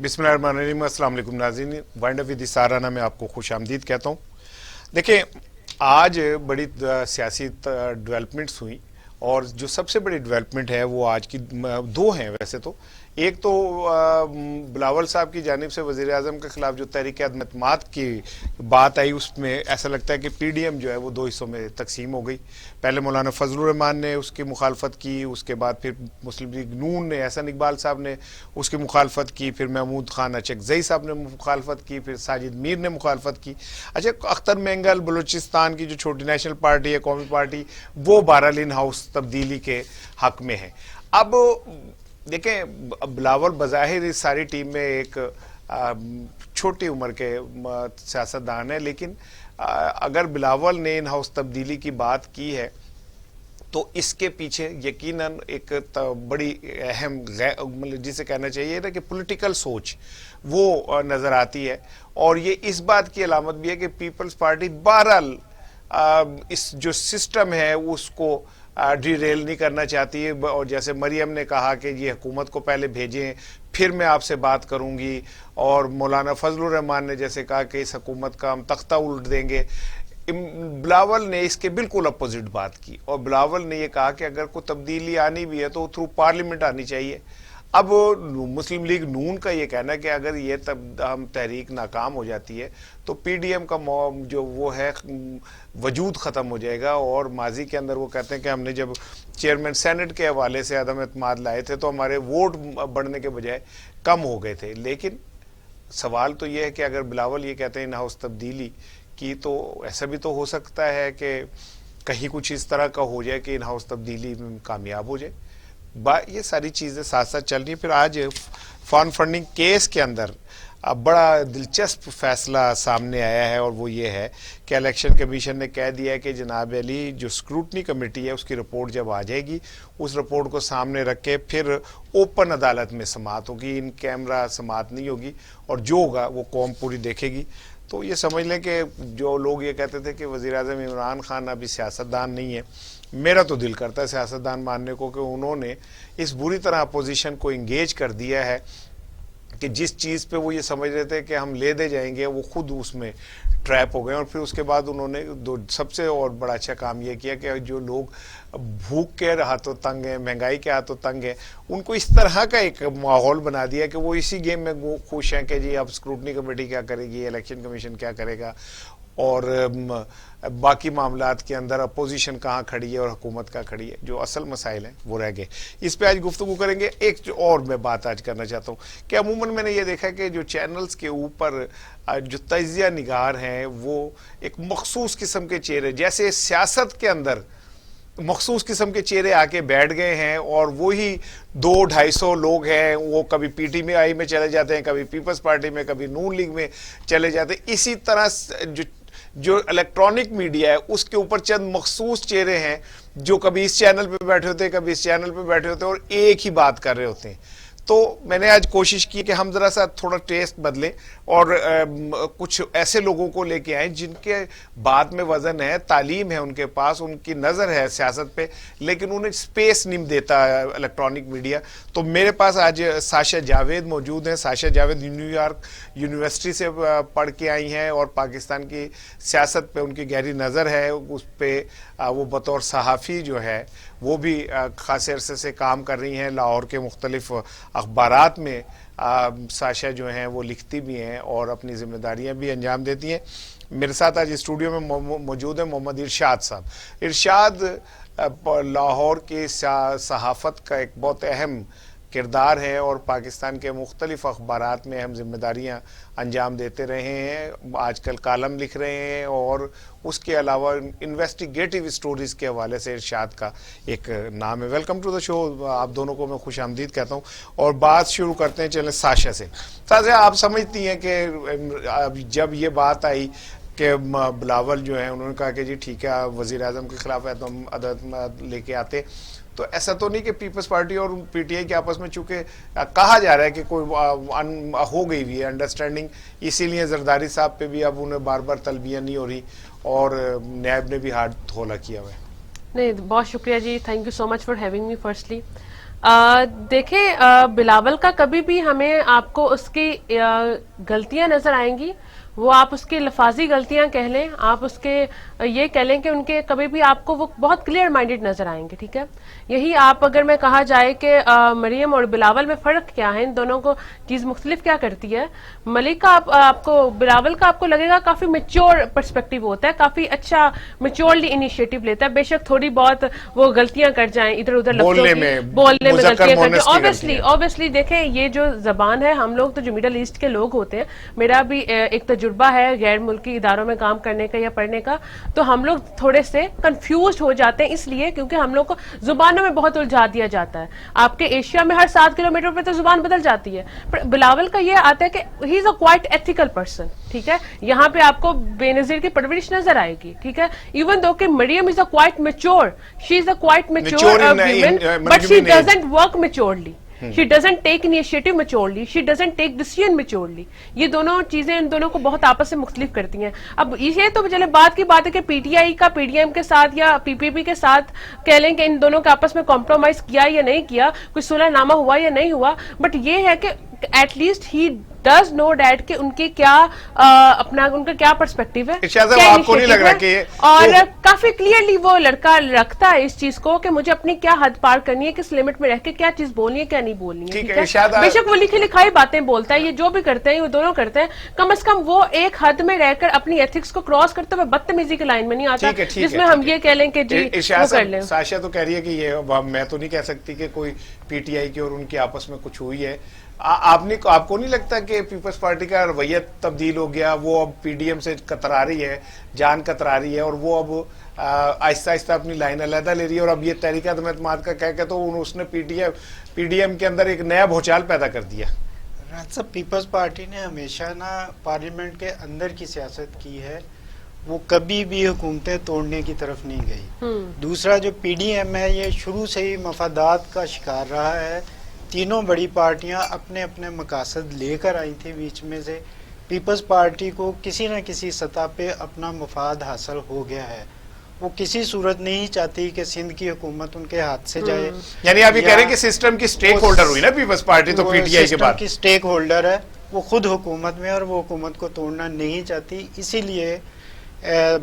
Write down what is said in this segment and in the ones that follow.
बिस्मिल्लाह रहमान रहीम। अस्सलाम वालेकुम नाज़रीन, वाइंड अप विद साराना में आपको खुश आमदीद कहता हूँ। देखिए, आज बड़ी सियासी डेवलपमेंट्स हुई और जो सबसे बड़ी डेवलपमेंट है वो आज की दो हैं वैसे तो। एक तो बिलावल साहब की जानिब से वज़ीर आज़म के खिलाफ जो तहरीक अदम-ए-एतमाद की बात आई, उसमें ऐसा लगता है कि पीडीएम जो है वो दो हिस्सों में तकसीम हो गई। पहले मौलाना फजलुर रहमान ने उसकी मुखालफत की, उसके बाद फिर मुस्लिम लीग नून ने, एहसन इकबाल साहब ने उसकी मुखालफत की, फिर महमूद खान अचकजई साहब ने मुखालफत की, फिर साजिद मीर ने मुखालफत की। अच्छा, अख्तर मेंगल बलूचिस्तान की जो छोटी नेशनल पार्टी है, कौमी पार्टी, वो बहरहाल इन हाउस तब्दीली के हक में है। अब देखें, बिलावल बज़ाहिर इस सारी टीम में एक छोटी उम्र के सियासतदान है, लेकिन अगर बिलावल ने इन हाउस तब्दीली की बात की है तो इसके पीछे यकीनन एक बड़ी अहम मतलब जिसे कहना चाहिए ना कि पॉलिटिकल सोच वो नज़र आती है। और ये इस बात की अलामत भी है कि पीपल्स पार्टी बहरहाल इस जो सिस्टम है उसको डिरेल नहीं करना चाहिए। और जैसे मरियम ने कहा कि ये हुकूमत को पहले भेजें फिर मैं आपसे बात करूंगी, और मौलाना फजलुर रहमान ने जैसे कहा कि इस हुकूमत का हम तख्ता उल्ट देंगे, बिलावल ने इसके बिल्कुल अपोजिट बात की। और बिलावल ने ये कहा कि अगर कोई तब्दीली आनी भी है तो थ्रू पार्लियामेंट आनी चाहिए। अब मुस्लिम लीग नून का ये कहना है कि अगर ये तब हम तहरीक नाकाम हो जाती है तो पीडीएम का जो वो है वजूद ख़त्म हो जाएगा। और माजी के अंदर वो कहते हैं कि हमने जब चेयरमैन सेनेट के हवाले से अदम एतमाद लाए थे तो हमारे वोट बढ़ने के बजाय कम हो गए थे। लेकिन सवाल तो ये है कि अगर बिलावल ये कहते हैं इन हाउस तब्दीली की, तो ऐसा भी तो हो सकता है कि कहीं कुछ इस तरह का हो जाए कि इन हाउस तब्दीली में कामयाब हो जाए। ये सारी चीज़ें साथ साथ चल रही हैं। फिर आज फॉरेन फंडिंग केस के अंदर अब बड़ा दिलचस्प फैसला सामने आया है, और वो ये है कि इलेक्शन कमीशन ने कह दिया है कि जनाब अली जो स्क्रूटनी कमेटी है उसकी रिपोर्ट जब आ जाएगी, उस रिपोर्ट को सामने रख के फिर ओपन अदालत में समाअत होगी, इन कैमरा समाअत नहीं होगी, और जो होगा वो कौम पूरी देखेगी। तो ये समझ लें कि जो लोग ये कहते थे कि वज़ीर आज़म इमरान खान अभी सियासतदान नहीं है, मेरा तो दिल करता है सियासतदान मानने को कि उन्होंने इस बुरी तरह अपोजिशन को इंगेज कर दिया है कि जिस चीज़ पे वो ये समझ रहे थे कि हम ले दे जाएंगे, वो खुद उसमें ट्रैप हो गए। और फिर उसके बाद उन्होंने सबसे और बड़ा अच्छा काम ये किया कि जो लोग भूख के हाथों तंग हैं, महंगाई के हाथों तंग हैं, उनको इस तरह का एक माहौल बना दिया कि वो इसी गेम में खुश हैं कि जी अब स्क्रूटनी कमेटी क्या करेगी, इलेक्शन कमीशन क्या करेगा, और बाकी मामलात के अंदर अपोजिशन कहाँ खड़ी है और हुकूमत कहाँ खड़ी है। जो असल मसाइल हैं वो रह गए। इस पे आज गुफ्तगू करेंगे। एक जो और मैं बात आज करना चाहता हूँ कि अमूमन मैंने ये देखा कि जो चैनल्स के ऊपर जो तजिया निगार हैं वो एक मखसूस किस्म के चेहरे, जैसे सियासत के अंदर मखसूस किस्म के चेहरे आके बैठ गए हैं, और वही 200-250 लोग हैं, वो कभी पीटीआई में चले जाते हैं, कभी पीपल्स पार्टी में, कभी नून लीग में चले जाते हैं। इसी तरह जो इलेक्ट्रॉनिक मीडिया है उसके ऊपर चंद मखसूस चेहरे हैं जो कभी इस चैनल पे बैठे होते हैं, कभी इस चैनल पे बैठे होते हैं, और एक ही बात कर रहे होते हैं। तो मैंने आज कोशिश की कि हम जरा सा थोड़ा टेस्ट बदलें और कुछ ऐसे लोगों को लेके आए जिनके बात में वजन है, तालीम है उनके पास, उनकी नज़र है सियासत पे, लेकिन उन्हें स्पेस नहीं देता इलेक्ट्रॉनिक मीडिया। तो मेरे पास आज साशा जावेद मौजूद हैं। साशा जावेद न्यूयॉर्क यूनिवर्सिटी से पढ़ के आई हैं और पाकिस्तान की सियासत पे उनकी गहरी नज़र है। उस पर वो बतौर सहाफ़ी जो है वो भी खासे अरसे से काम कर रही हैं। लाहौर के मुख्तलिफ अखबारात में साशा जो हैं वो लिखती भी हैं और अपनी जिम्मेदारियां भी अंजाम देती हैं। मेरे साथ आज स्टूडियो में मौजूद है मोहम्मद इरशाद साहब। इरशाद लाहौर की सहाफ़त का एक बहुत अहम किरदार है और पाकिस्तान के मुख्तलिफ अखबारात में अहम जिम्मेदारियाँ अंजाम देते रहे हैं। आजकल कालम लिख रहे हैं और उसके अलावा इन्वेस्टिगेटिव स्टोरीज़ के हवाले से इरशाद का एक नाम है। Welcome to the show. आप दोनों को मैं खुश आमदीद कहता हूँ और बात शुरू करते हैं चलें साशा से। साशा, आप समझती हैं कि जब ये बात आई कि बिलावल जो है उन्होंने कहा कि जी ठीक है वज़ीर आज़म के खिलाफ है तो हम अदालत लेके आते, तो ऐसा तो नहीं कि पीपल्स पार्टी और पीटीआई के आपस में चूंकि कहा जा रहा है कि कोई हो गई हुई है अंडरस्टैंडिंग, इसीलिए जरदारी साहब पे भी अब उन्हें बार बार तलबियाँ नहीं हो रही और नैब ने भी हाथ धोला किया हुआ है। नहीं, बहुत शुक्रिया जी, thank you so much for having me firstly. دیکھیں بلاول کا کبھی بھی ہمیں آپ کو اس کی غلطیاں نظر آئیں گی، وہ آپ اس کی لفاظی غلطیاں کہہ لیں، آپ اس کے یہ کہہ لیں کہ ان کے کبھی بھی آپ کو وہ بہت کلیئر مائنڈڈ نظر آئیں گے، ٹھیک ہے. یہی آپ اگر میں کہا جائے کہ مریم اور بلاول میں فرق کیا ہے، ان دونوں کو چیز مختلف کیا کرتی ہے. ملک کا آپ کو بلاول کا آپ کو لگے گا کافی میچور پرسپیکٹو ہوتا ہے، کافی اچھا میچورلی انیشیٹو لیتا ہے، بے شک تھوڑی بہت وہ غلطیاں کر جائیں ادھر ادھر لفظوں کی، بولنے میں غلطیاں کر جائیں. obviously دیکھیں یہ جو زبان ہے، ہم لوگ تو جو مڈل ایسٹ کے لوگ ہوتے ہیں، میرا بھی ایک تجربہ ہے غیر ملکی اداروں میں کام کرنے کا یا پڑھنے کا، تو ہم لوگ تھوڑے سے کنفیوزڈ ہو جاتے ہیں اس لیے کیونکہ ہم لوگ کو زبانوں میں بہت الجھا دیا جاتا ہے. آپ کے ایشیا میں ہر 7 کلومیٹر پہ تو زبان بدل جاتی ہے. بلاول کا یہ آتا ہے کہ ہی از اے کوائٹ ایتھیکل پرسن، ٹھیک ہے. یہاں پہ آپ کو بے نظیر کی پرورش نظر آئے گی، ٹھیک ہے. ایون دو کہ Maryam is a quite mature, she is a quite mature woman, but she doesn't work maturely. She doesn't take initiative maturely, she doesn't take decision maturely. یہ دونوں چیزیں ان دونوں کو بہت آپس سے مختلف کرتی ہیں. اب یہ تو چلے بات کی بات ہے کہ پی ٹی آئی کا پی ڈی ایم کے ساتھ یا پی پی پی کے ساتھ کہہ لیں کہ ان دونوں کے آپس میں کمپرومائز کیا یا نہیں کیا، کوئی صلح نامہ ہوا یا نہیں ہوا، بٹ یہ ہے کہ at least he does know that کہ ان کی کیا اپنا ان کا کیا پرسپیکٹو ہے، کیا انیشیٹو ہے، اور کافی کلیئرلی وہ لڑکا رکھتا ہے اس چیز کو کہ مجھے اپنی کیا حد پار کرنی ہے، کس لمٹ میں رہ کے کیا چیز بولنی ہے کیا نہیں بولنی ہے. بے شک وہ لکھی لکھائی باتیں بولتا ہے، یہ جو بھی کرتے ہیں وہ دونوں کرتے ہیں، کم از کم وہ ایک حد میں رہ کر اپنی ایتھکس کو کراس کرتے ہوئے بدتمیزی کی لائن میں نہیں آتا جس میں ہم یہ کہہ لیں کہ جی وہ کر لیں. ساشا تو کہہ رہی ہے کہ یہ میں تو نہیں کہہ سکتی کہ کوئی پی ٹی آئی کی اور ان کی آپس میں کچھ ہوئی ہے. آپ کو نہیں لگتا کہ پیپلز پارٹی کا رویہ تبدیل ہو گیا، وہ اب پی ڈی ایم سے کترا رہی ہے، جان کترا رہی ہے، اور وہ اب آہستہ آہستہ اپنی لائن علیحدہ لے رہی ہے، اور اب یہ تحریک عدم اعتماد کا کہہ کے تو اس نے پی ڈی ایم کے اندر ایک نیا بھوچال پیدا کر دیا. سب پیپلز پارٹی نے ہمیشہ پارلیمنٹ کے اندر کی سیاست کی ہے، وہ کبھی بھی حکومتیں توڑنے کی طرف نہیں گئی. دوسرا جو پی ڈی ایم ہے یہ شروع سے ہی مفادات کا شکار رہا ہے. تینوں بڑی پارٹیاں اپنے اپنے مقاصد لے کر آئی تھی، بیچ میں سے پیپلز پارٹی کو کسی نہ کسی سطح پہ اپنا مفاد حاصل ہو گیا ہے. وہ کسی صورت نہیں چاہتی کہ سندھ کی حکومت ان کے ہاتھ سے جائے. یعنی آپ یہ کہہ رہے ہیں کہ سسٹم کی سٹیک ہولڈر ہوئی نا پیپلز پارٹی تو پی ٹی آئی کے بعد. سسٹم کی سٹیک ہولڈر ہے، وہ خود حکومت میں، اور وہ حکومت کو توڑنا نہیں چاہتی. اسی لیے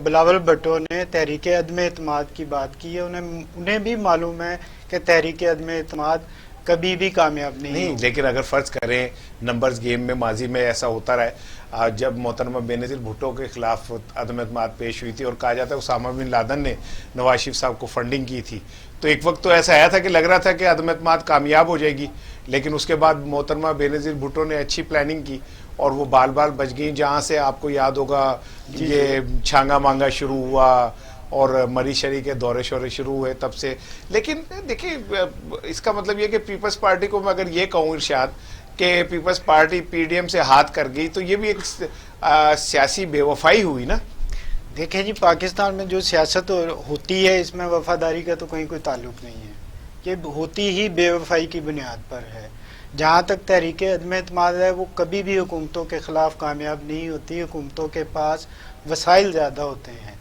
بلاول بھٹو نے تحریک عدم اعتماد کی بات کی ہے. انہیں بھی معلوم ہے کہ تحریک عدم اعتماد کبھی بھی کامیاب نہیں. لیکن اگر فرض کریں نمبرز گیم میں ماضی میں ایسا ہوتا رہا، جب محترمہ بینظیر بھٹو کے خلاف عدم اعتماد پیش ہوئی تھی اور کہا جاتا ہے اسامہ بن لادن نے نواز شریف صاحب کو فنڈنگ کی تھی، تو ایک وقت تو ایسا آیا تھا کہ لگ رہا تھا کہ عدم اعتماد کامیاب ہو جائے گی، لیکن اس کے بعد محترمہ بینظیر بھٹو نے اچھی پلاننگ کی اور وہ بال بال بچ گئیں. جہاں سے آپ کو یاد ہوگا یہ چھانگا مانگا شروع ہوا اور مری شری کے دورے شورے شروع ہوئے تب سے. لیکن دیکھیں اس کا مطلب یہ کہ پیپلز پارٹی کو میں اگر یہ کہوں ارشاد کہ Peoples Party P D M سے ہاتھ کر گئی تو یہ بھی ایک سیاسی بے وفائی ہوئی نا. دیکھیں جی، پاکستان میں جو سیاست ہوتی ہے اس میں وفاداری کا تو کہیں کوئی تعلق نہیں ہے، یہ ہوتی ہی بے وفائی کی بنیاد پر ہے. جہاں تک تحریک عدم اعتماد ہے وہ کبھی بھی حکومتوں کے خلاف کامیاب نہیں ہوتی. حکومتوں کے پاس وسائل زیادہ ہوتے ہیں،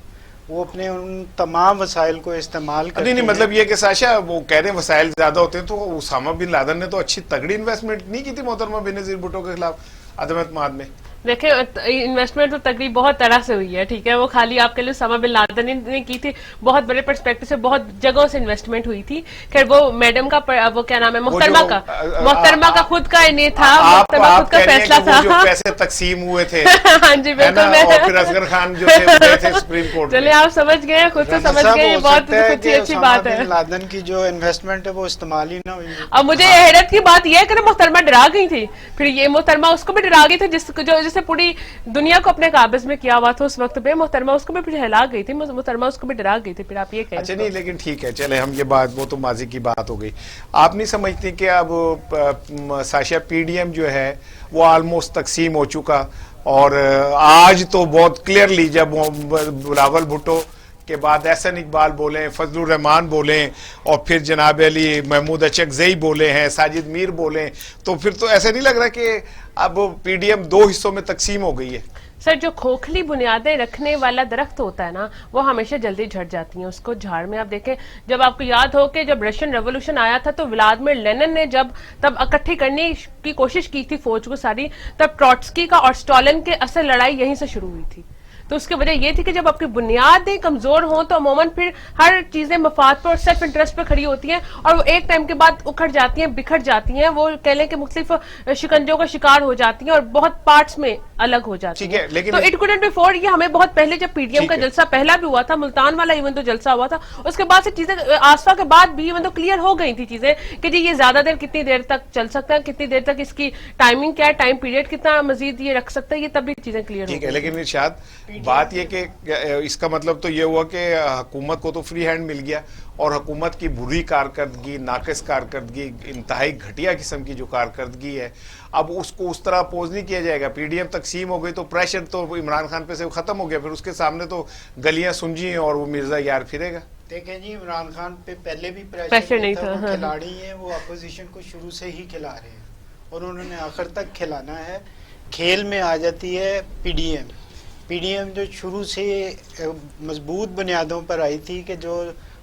وہ اپنے ان تمام وسائل کو استعمال کرتے ہیں. نہیں مطلب یہ کہ ساشا وہ کہہ رہے ہیں وسائل زیادہ ہوتے ہیں، تو اسامہ بن لادن نے تو اچھی تگڑی انویسٹمنٹ نہیں کی تھی محترمہ بینظیر بھٹو کے خلاف عدم اعتماد میں. دیکھیں انویسٹمنٹ تو تقریب بہت طرح سے ہوئی ہے، ٹھیک ہے. وہ خالی آپ کے لیے اسامہ بن لادن نے کی تھی، بہت بڑے پرسپیکٹو سے بہت جگہوں سے انویسٹمنٹ ہوئی تھی. خیر وہ میڈم کا وہ کیا نام ہے محترمہ کا خود کا نہیں تھا، محترمہ خود کا فیصلہ تھا. جو پیسے تقسیم ہوئے تھے ہاں جی بالکل. اور پھر اصغر خان جو تھے سپریم کورٹ. چلے آپ سمجھ گئے، خود سے سمجھ گئے، یہ بہت اچھی بات ہے. لادن کی جو انویسٹمنٹ ہے وہ استعمال ہی نہ ہوئی. اب مجھے حیرت کی بات یہ ہے کہ محترمہ ڈرا گئی تھی، پھر یہ محترمہ اس کو بھی ڈرا گئی تھی جسے پوری دنیا کو اپنے قابض میں کیا ہوا تھا اس وقت پہ. محترمہ اس کو بھی پھر ہلا گئی تھی، محترمہ اس کو بھی ڈرا گئی تھی. پھر آپ یہ کہیں اچھا نہیں، لیکن ٹھیک ہے چلے ہم یہ بات، وہ تو ماضی کی بات ہو گئی. آپ نہیں سمجھتے کہ اب ساشا پی ڈی ایم جو ہے وہ آلموسٹ تقسیم ہو چکا، اور آج تو بہت کلیئرلی جب بلاول بھٹو کے بعد احسن اقبال بولیں، فضل الرحمان بولیں، اور پھر جناب علی محمود اچکزئی بولے ہیں، ساجد میر بولیں، تو پھر تو ایسا نہیں لگ رہا کہ اب پی ڈی ایم دو حصوں میں تقسیم ہو گئی ہے. सर, जो खोखली बुनियादें रखने वाला दरख्त होता है ना, वो हमेशा जल्दी झड़ जाती हैं। उसको झाड़ में आप देखें, जब आपको याद हो कि जब रशियन रेवोल्यूशन आया था तो व्लादिमीर लेनिन ने जब तब इकट्ठी करने की कोशिश की थी फौज को सारी, तब ट्रॉट्स्की का और स्टॉलिन के असल लड़ाई यहीं से शुरू हुई थी। तो उसकी वजह ये थी कि जब आपकी बुनियादें कमजोर हों तो अमूमन फिर हर चीजें मफाद पर और सेल्फ इंटरेस्ट पर खड़ी होती हैं, और वो एक टाइम के बाद उखड़ जाती हैं, बिखर जाती हैं, वो कह लें कि मुख्तलिफ शिकंजों का शिकार हो जाती हैं और बहुत पार्ट्स में अलग हो जाती ठीक है, हैं। लेकिन तो इट कुडंट बी फॉर, ये हमें बहुत पहले जब पीडीएम का जलसा पहला भी हुआ था, मुल्तान वाला इवन तो जलसा हुआ था, उसके बाद से चीजें आसफा के बाद भी इवन तो क्लियर हो गई थी चीजें कि जी ये ज्यादा देर कितनी देर तक चल सकता है, कितनी देर तक इसकी टाइमिंग क्या है, टाइम पीरियड कितना मजीद ये रख सकता है, ये तब भी चीजें क्लियर हो ठीक है। गई। लेकिन इरशाद, बात ये कि इसका मतलब तो ये हुआ कि हुकूमत को तो फ्री हैंड मिल गया, और हुकूमत की बुरी कारकर्दगी, नाकिस कारकर्दगी, इंतहाई घटिया किस्म की जो कारकर्दगी है, अब उसको उस तरह अपोज नहीं किया जाएगा। पीडीएम तकसीम हो गई तो प्रेशर तो इमरान खान पे से खत्म हो गया, फिर उसके सामने तो गलियां सुंजी हैं और वो मिर्जा यार फिरेगा। देखें जी, इमरान खान पे पहले भी प्रेशर नहीं था, वो हाँ। खिलाड़ी हैं, वो अपोजिशन को शुरू से ही खिला रहे हैं और उन्होंने आखिर तक खिलाना है। खेल में आ जाती है पीडीएम जो शुरू से मजबूत बुनियादों पर आई थी कि जो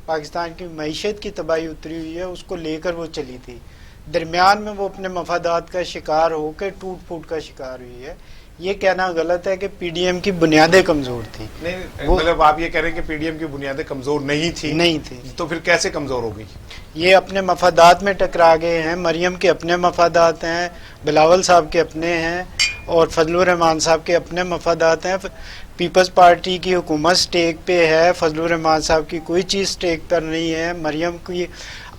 पाकिस्तान की मईशत की तबाही उतरी हुई है उसको लेकर वो चली थी, दरमियान में वो अपने मफादात का शिकार होकर टूट फूट का शिकार हुई है। ये कहना गलत है कि पीडीएम की बुनियादें कमजोर थी। नहीं, मतलब आप ये कह रहे हैं कि पीडीएम की बुनियादें कमजोर नहीं थी, तो फिर कैसे कमजोर हो गई? ये अपने मफादात में टकरा गए हैं। मरियम के अपने मफादात हैं, बिलावल साहब के अपने हैं, और फजलुर रहमान साहब के अपने मफादात हैं। पीपल्स पार्टी की हुकूमत स्टेक पे है, फजलुर रहमान साहब की कोई चीज़ स्टेक पर नहीं है। मरियम की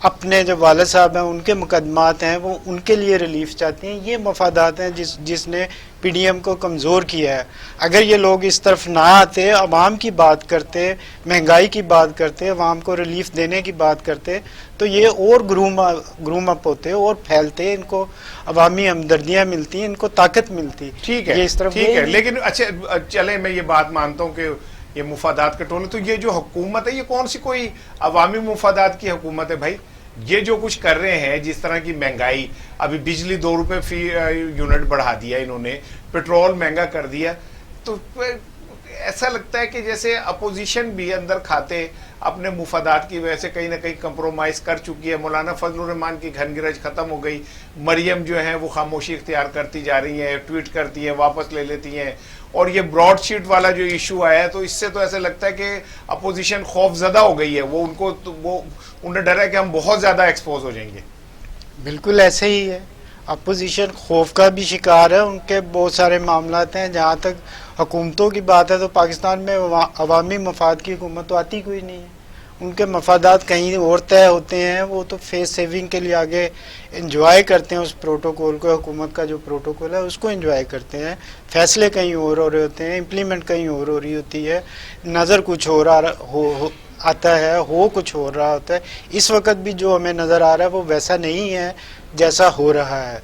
अपने जो वालिद साहब हैं उनके मुकदमात हैं, वो उनके लिए रिलीफ चाहती हैं। ये मफादात हैं जिसने पीडीएम को कमज़ोर किया है। अगर ये लोग इस तरफ ना आते, अवाम की बात करते, महंगाई की बात करते, अवाम को रिलीफ देने की बात करते, तो ये और ग्रूम अप होते और फैलते, इनको अवामी हमदर्दियाँ मिलती, इनको ताकत मिलती। ठीक है, ये इस तरफ ठीक है। लेकिन अच्छा चले, मैं ये बात मानता हूँ कि ये मुफादात के टोले, तो ये जो हुकूमत है ये कौन सी कोई अवामी मुफादात की हुकूमत है भाई? ये जो कुछ कर रहे हैं, जिस तरह की महंगाई, अभी बिजली 2 रुपए फी यूनिट बढ़ा दिया इन्होंने, पेट्रोल महंगा कर दिया, तो ऐसा लगता है कि जैसे अपोजिशन भी अंदर खाते अपने मुफादात की वजह से कहीं ना कहीं कंप्रोमाइज कर चुकी है। मौलाना फजलुर रहमान की घनगिरज खत्म हो गई, मरियम जो है वो खामोशी इख्तियार करती जा रही हैं, ट्वीट करती हैं, वापस ले लेती हैं, और ये ब्रॉडशीट वाला जो इशू आया है, तो इससे तो ऐसा लगता है कि अपोजिशन खौफजदा हो गई है। वो उन्हें डर है कि हम बहुत ज्यादा एक्सपोज हो जाएंगे। बिल्कुल ऐसे ही है, अपोजिशन खौफ का भी शिकार है। उनके बहुत सारे मामलात हैं। जहाँ तक हुकूमतों की बात है तो पाकिस्तान में अवामी मफाद की हुकूमत तो आती कोई नहीं है। उनके मफादात कहीं और तय होते हैं, वो तो फेस सेविंग के लिए आगे इंजॉय करते हैं उस प्रोटोकॉल को, हुकूमत का जो प्रोटोकॉल है उसको इंजॉय करते हैं। फैसले कहीं और हो रहे होते हैं, इम्प्लीमेंट कहीं और हो रही होती है, नज़र कुछ हो रहा आता है, हो कुछ हो रहा होता है। इस वक्त भी जो हमें नज़र आ रहा है वो वैसा नहीं है जैसा हो रहा है।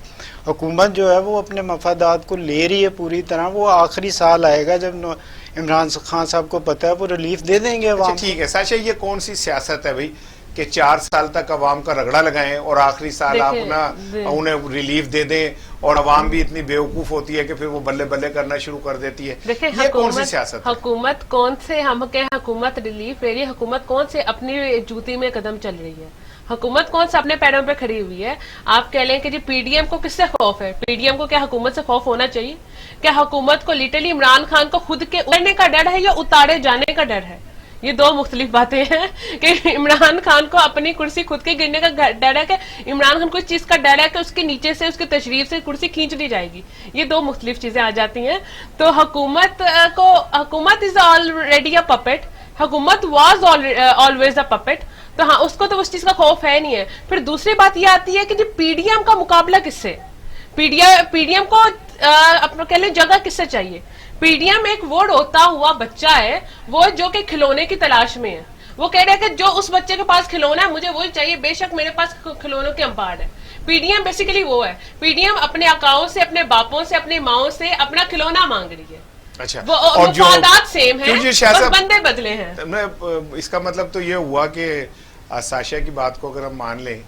हुकूमत जो है वो अपने मफादात को ले रही है पूरी तरह। वो आखिरी साल आएगा जब इमरान खान साहब को पता है वो रिलीफ दे देंगे अवाम। ठीक है साशा, ये कौन सी सियासत है भाई कि 4 साल तक अवाम का रगड़ा लगाएं और आखिरी साल आप ना उन्हें रिलीफ दे दें, और अवाम भी इतनी बेवकूफ होती है कि फिर वो बल्ले बल्ले करना शुरू कर देती है। देखिए, ये कौन सी सियासत है? हुकूमत कौन से, हम कहें हुकूमत रिलीफ ले रही है, हुकूमत कौन से अपनी जूती में कदम चल रही है, हुकूमत कौन सा अपने पैरों पे खड़ी हुई है। आप कह लें कि जी पीडीएम को किससे खौफ है? पीडीएम को क्या हुकूमत से खौफ होना चाहिए? क्या हुकूमत को लिटरली इमरान खान को खुद के उतरने का डर है या उतारे जाने का डर है? ये दो मुख्तलिफ बातें हैं कि इमरान खान को अपनी कुर्सी खुद के गिरने का डर है कि इमरान खान को इस चीज का डर है कि उसके नीचे से, उसके तशरीफ से कुर्सी खींच ली जाएगी। ये दो मुख्तलिफ चीजें आ जाती हैं। तो हुकूमत इज ऑलरेडी अ पपेट, हुकूमत वाज ऑलवेज अ पपेट। तो हाँ, उसको तो उस चीज का खौफ है नहीं है। फिर दूसरी बात ये आती है कि जी पीडीएम का मुकाबला किससे? पीडीएम को अपना कह लें जगह किससे चाहिए? पीडीएम एक वो रोता हुआ बच्चा है, वो जो कि खिलौने की तलाश में है। वो कह रहे हैं कि जो उस बच्चे के पास खिलौना है मुझे वही चाहिए, बेशक मेरे पास खिलौनों के अंबार है। पीडीएम बेसिकली वो है। पीडीएम अपने आकाओं से, अपने बापों से, अपनी माओं से अपना खिलौना मांग रही है। अच्छा, वो मफादात सेम है, बस बंदे बदले हैं। इसका मतलब तो ये हुआ कि साशा की बात को अगर हम मान लें,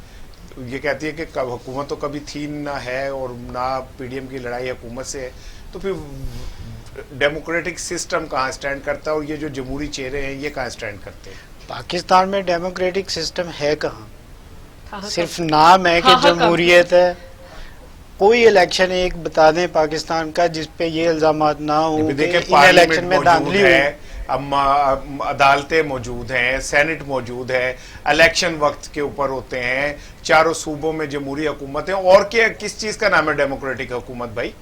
ये कहती है कि हुकूमत तो कभी थी ना है और ना पीडीएम की लड़ाई हुकूमत से है, तो फिर डेमोक्रेटिक सिस्टम कहाँ स्टैंड करता है और ये जो जमहूरी चेहरे हैं ये कहाँ स्टैंड करते हैं? पाकिस्तान में डेमोक्रेटिक सिस्टम है कहाँ? कहाँ सिर्फ नाम है कि कहाँ जमहूरियत है। कोई इलेक्शन एक बता दें पाकिस्तान का जिस पे ये इल्जामात ना हो अभी कि देखिए इन इलेक्शन में पार्लियामेंट धांधली मौजूद हुई। है, अदालतें मौजूद हैं, सेनेट मौजूद है, इलेक्शन वक्त के ऊपर होते हैं, चारों सूबों में जमहूरी हुकूमत है, और क्या किस चीज का नाम है डेमोक्रेटिक हुकूमत भाई?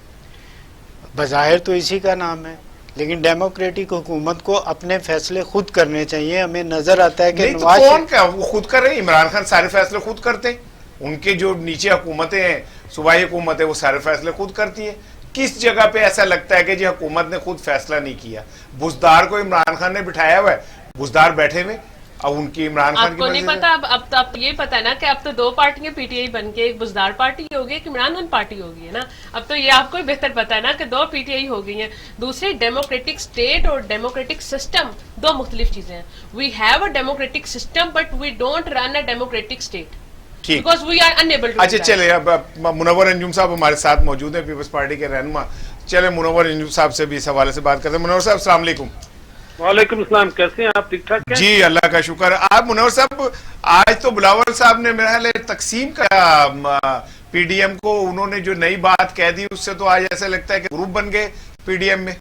बज़ाहिर तो इसी का नाम है, लेकिन डेमोक्रेटिक हुकूमत को अपने फैसले खुद करने चाहिए। हमें नजर आता है कि नहीं तो नवाज कौन क्या वो खुद कर रहे हैं? इमरान खान सारे फैसले खुद करते हैं, उनके जो नीचे हुकूमतें हैं, सूबाई हुकूमत है, वो सारे फैसले खुद करती है। किस जगह पे ऐसा लगता है कि जी हुकूमत ने खुद फैसला नहीं किया? बुजदार को इमरान खान ने बिठाया हुआ है, बुजदार बैठे हुए, अब उनकी इमरान खान की आपको नहीं मर्जी से- पता? अब तो आप ये पता है ना कि अब तो दो पार्टियां पीटीआई बन के एक बुजदार पार्टी होगी, एक इमरान खान पार्टी होगी, है ना? अब तो ये आपको ही बेहतर पता है ना कि दो पीटीआई हो गई हैं। दूसरी, डेमोक्रेटिक स्टेट और डेमोक्रेटिक सिस्टम दो मुख्तलिफ चीजें हैं। We have a democratic system but we don't run a democratic state ठीक। Because we are unable to. अच्छा चले, अब मुनव्वर अंजुम साहब हमारे साथ मौजूद हैं, पीपल्स पार्टी के रहनुमा। चले मुनव्वर अंजुम साहब से भी इस हवाले से बात करते हैं। मुनव्वर साहब अस्सलाम वालेकुम। वालेकुम अस्सलाम, कैसे हैं आप? ठीक ठाक हैं? जी अल्लाह का शुक्र। आप मुनव्वर साहब, आज तो बिलावल साहब ने मेरा ख्याल है तकसीम का पीडीएम को, उन्होंने जो नई बात कह दी उससे तो आज ऐसा लगता है कि ग्रुप बन गए पीडीएम में।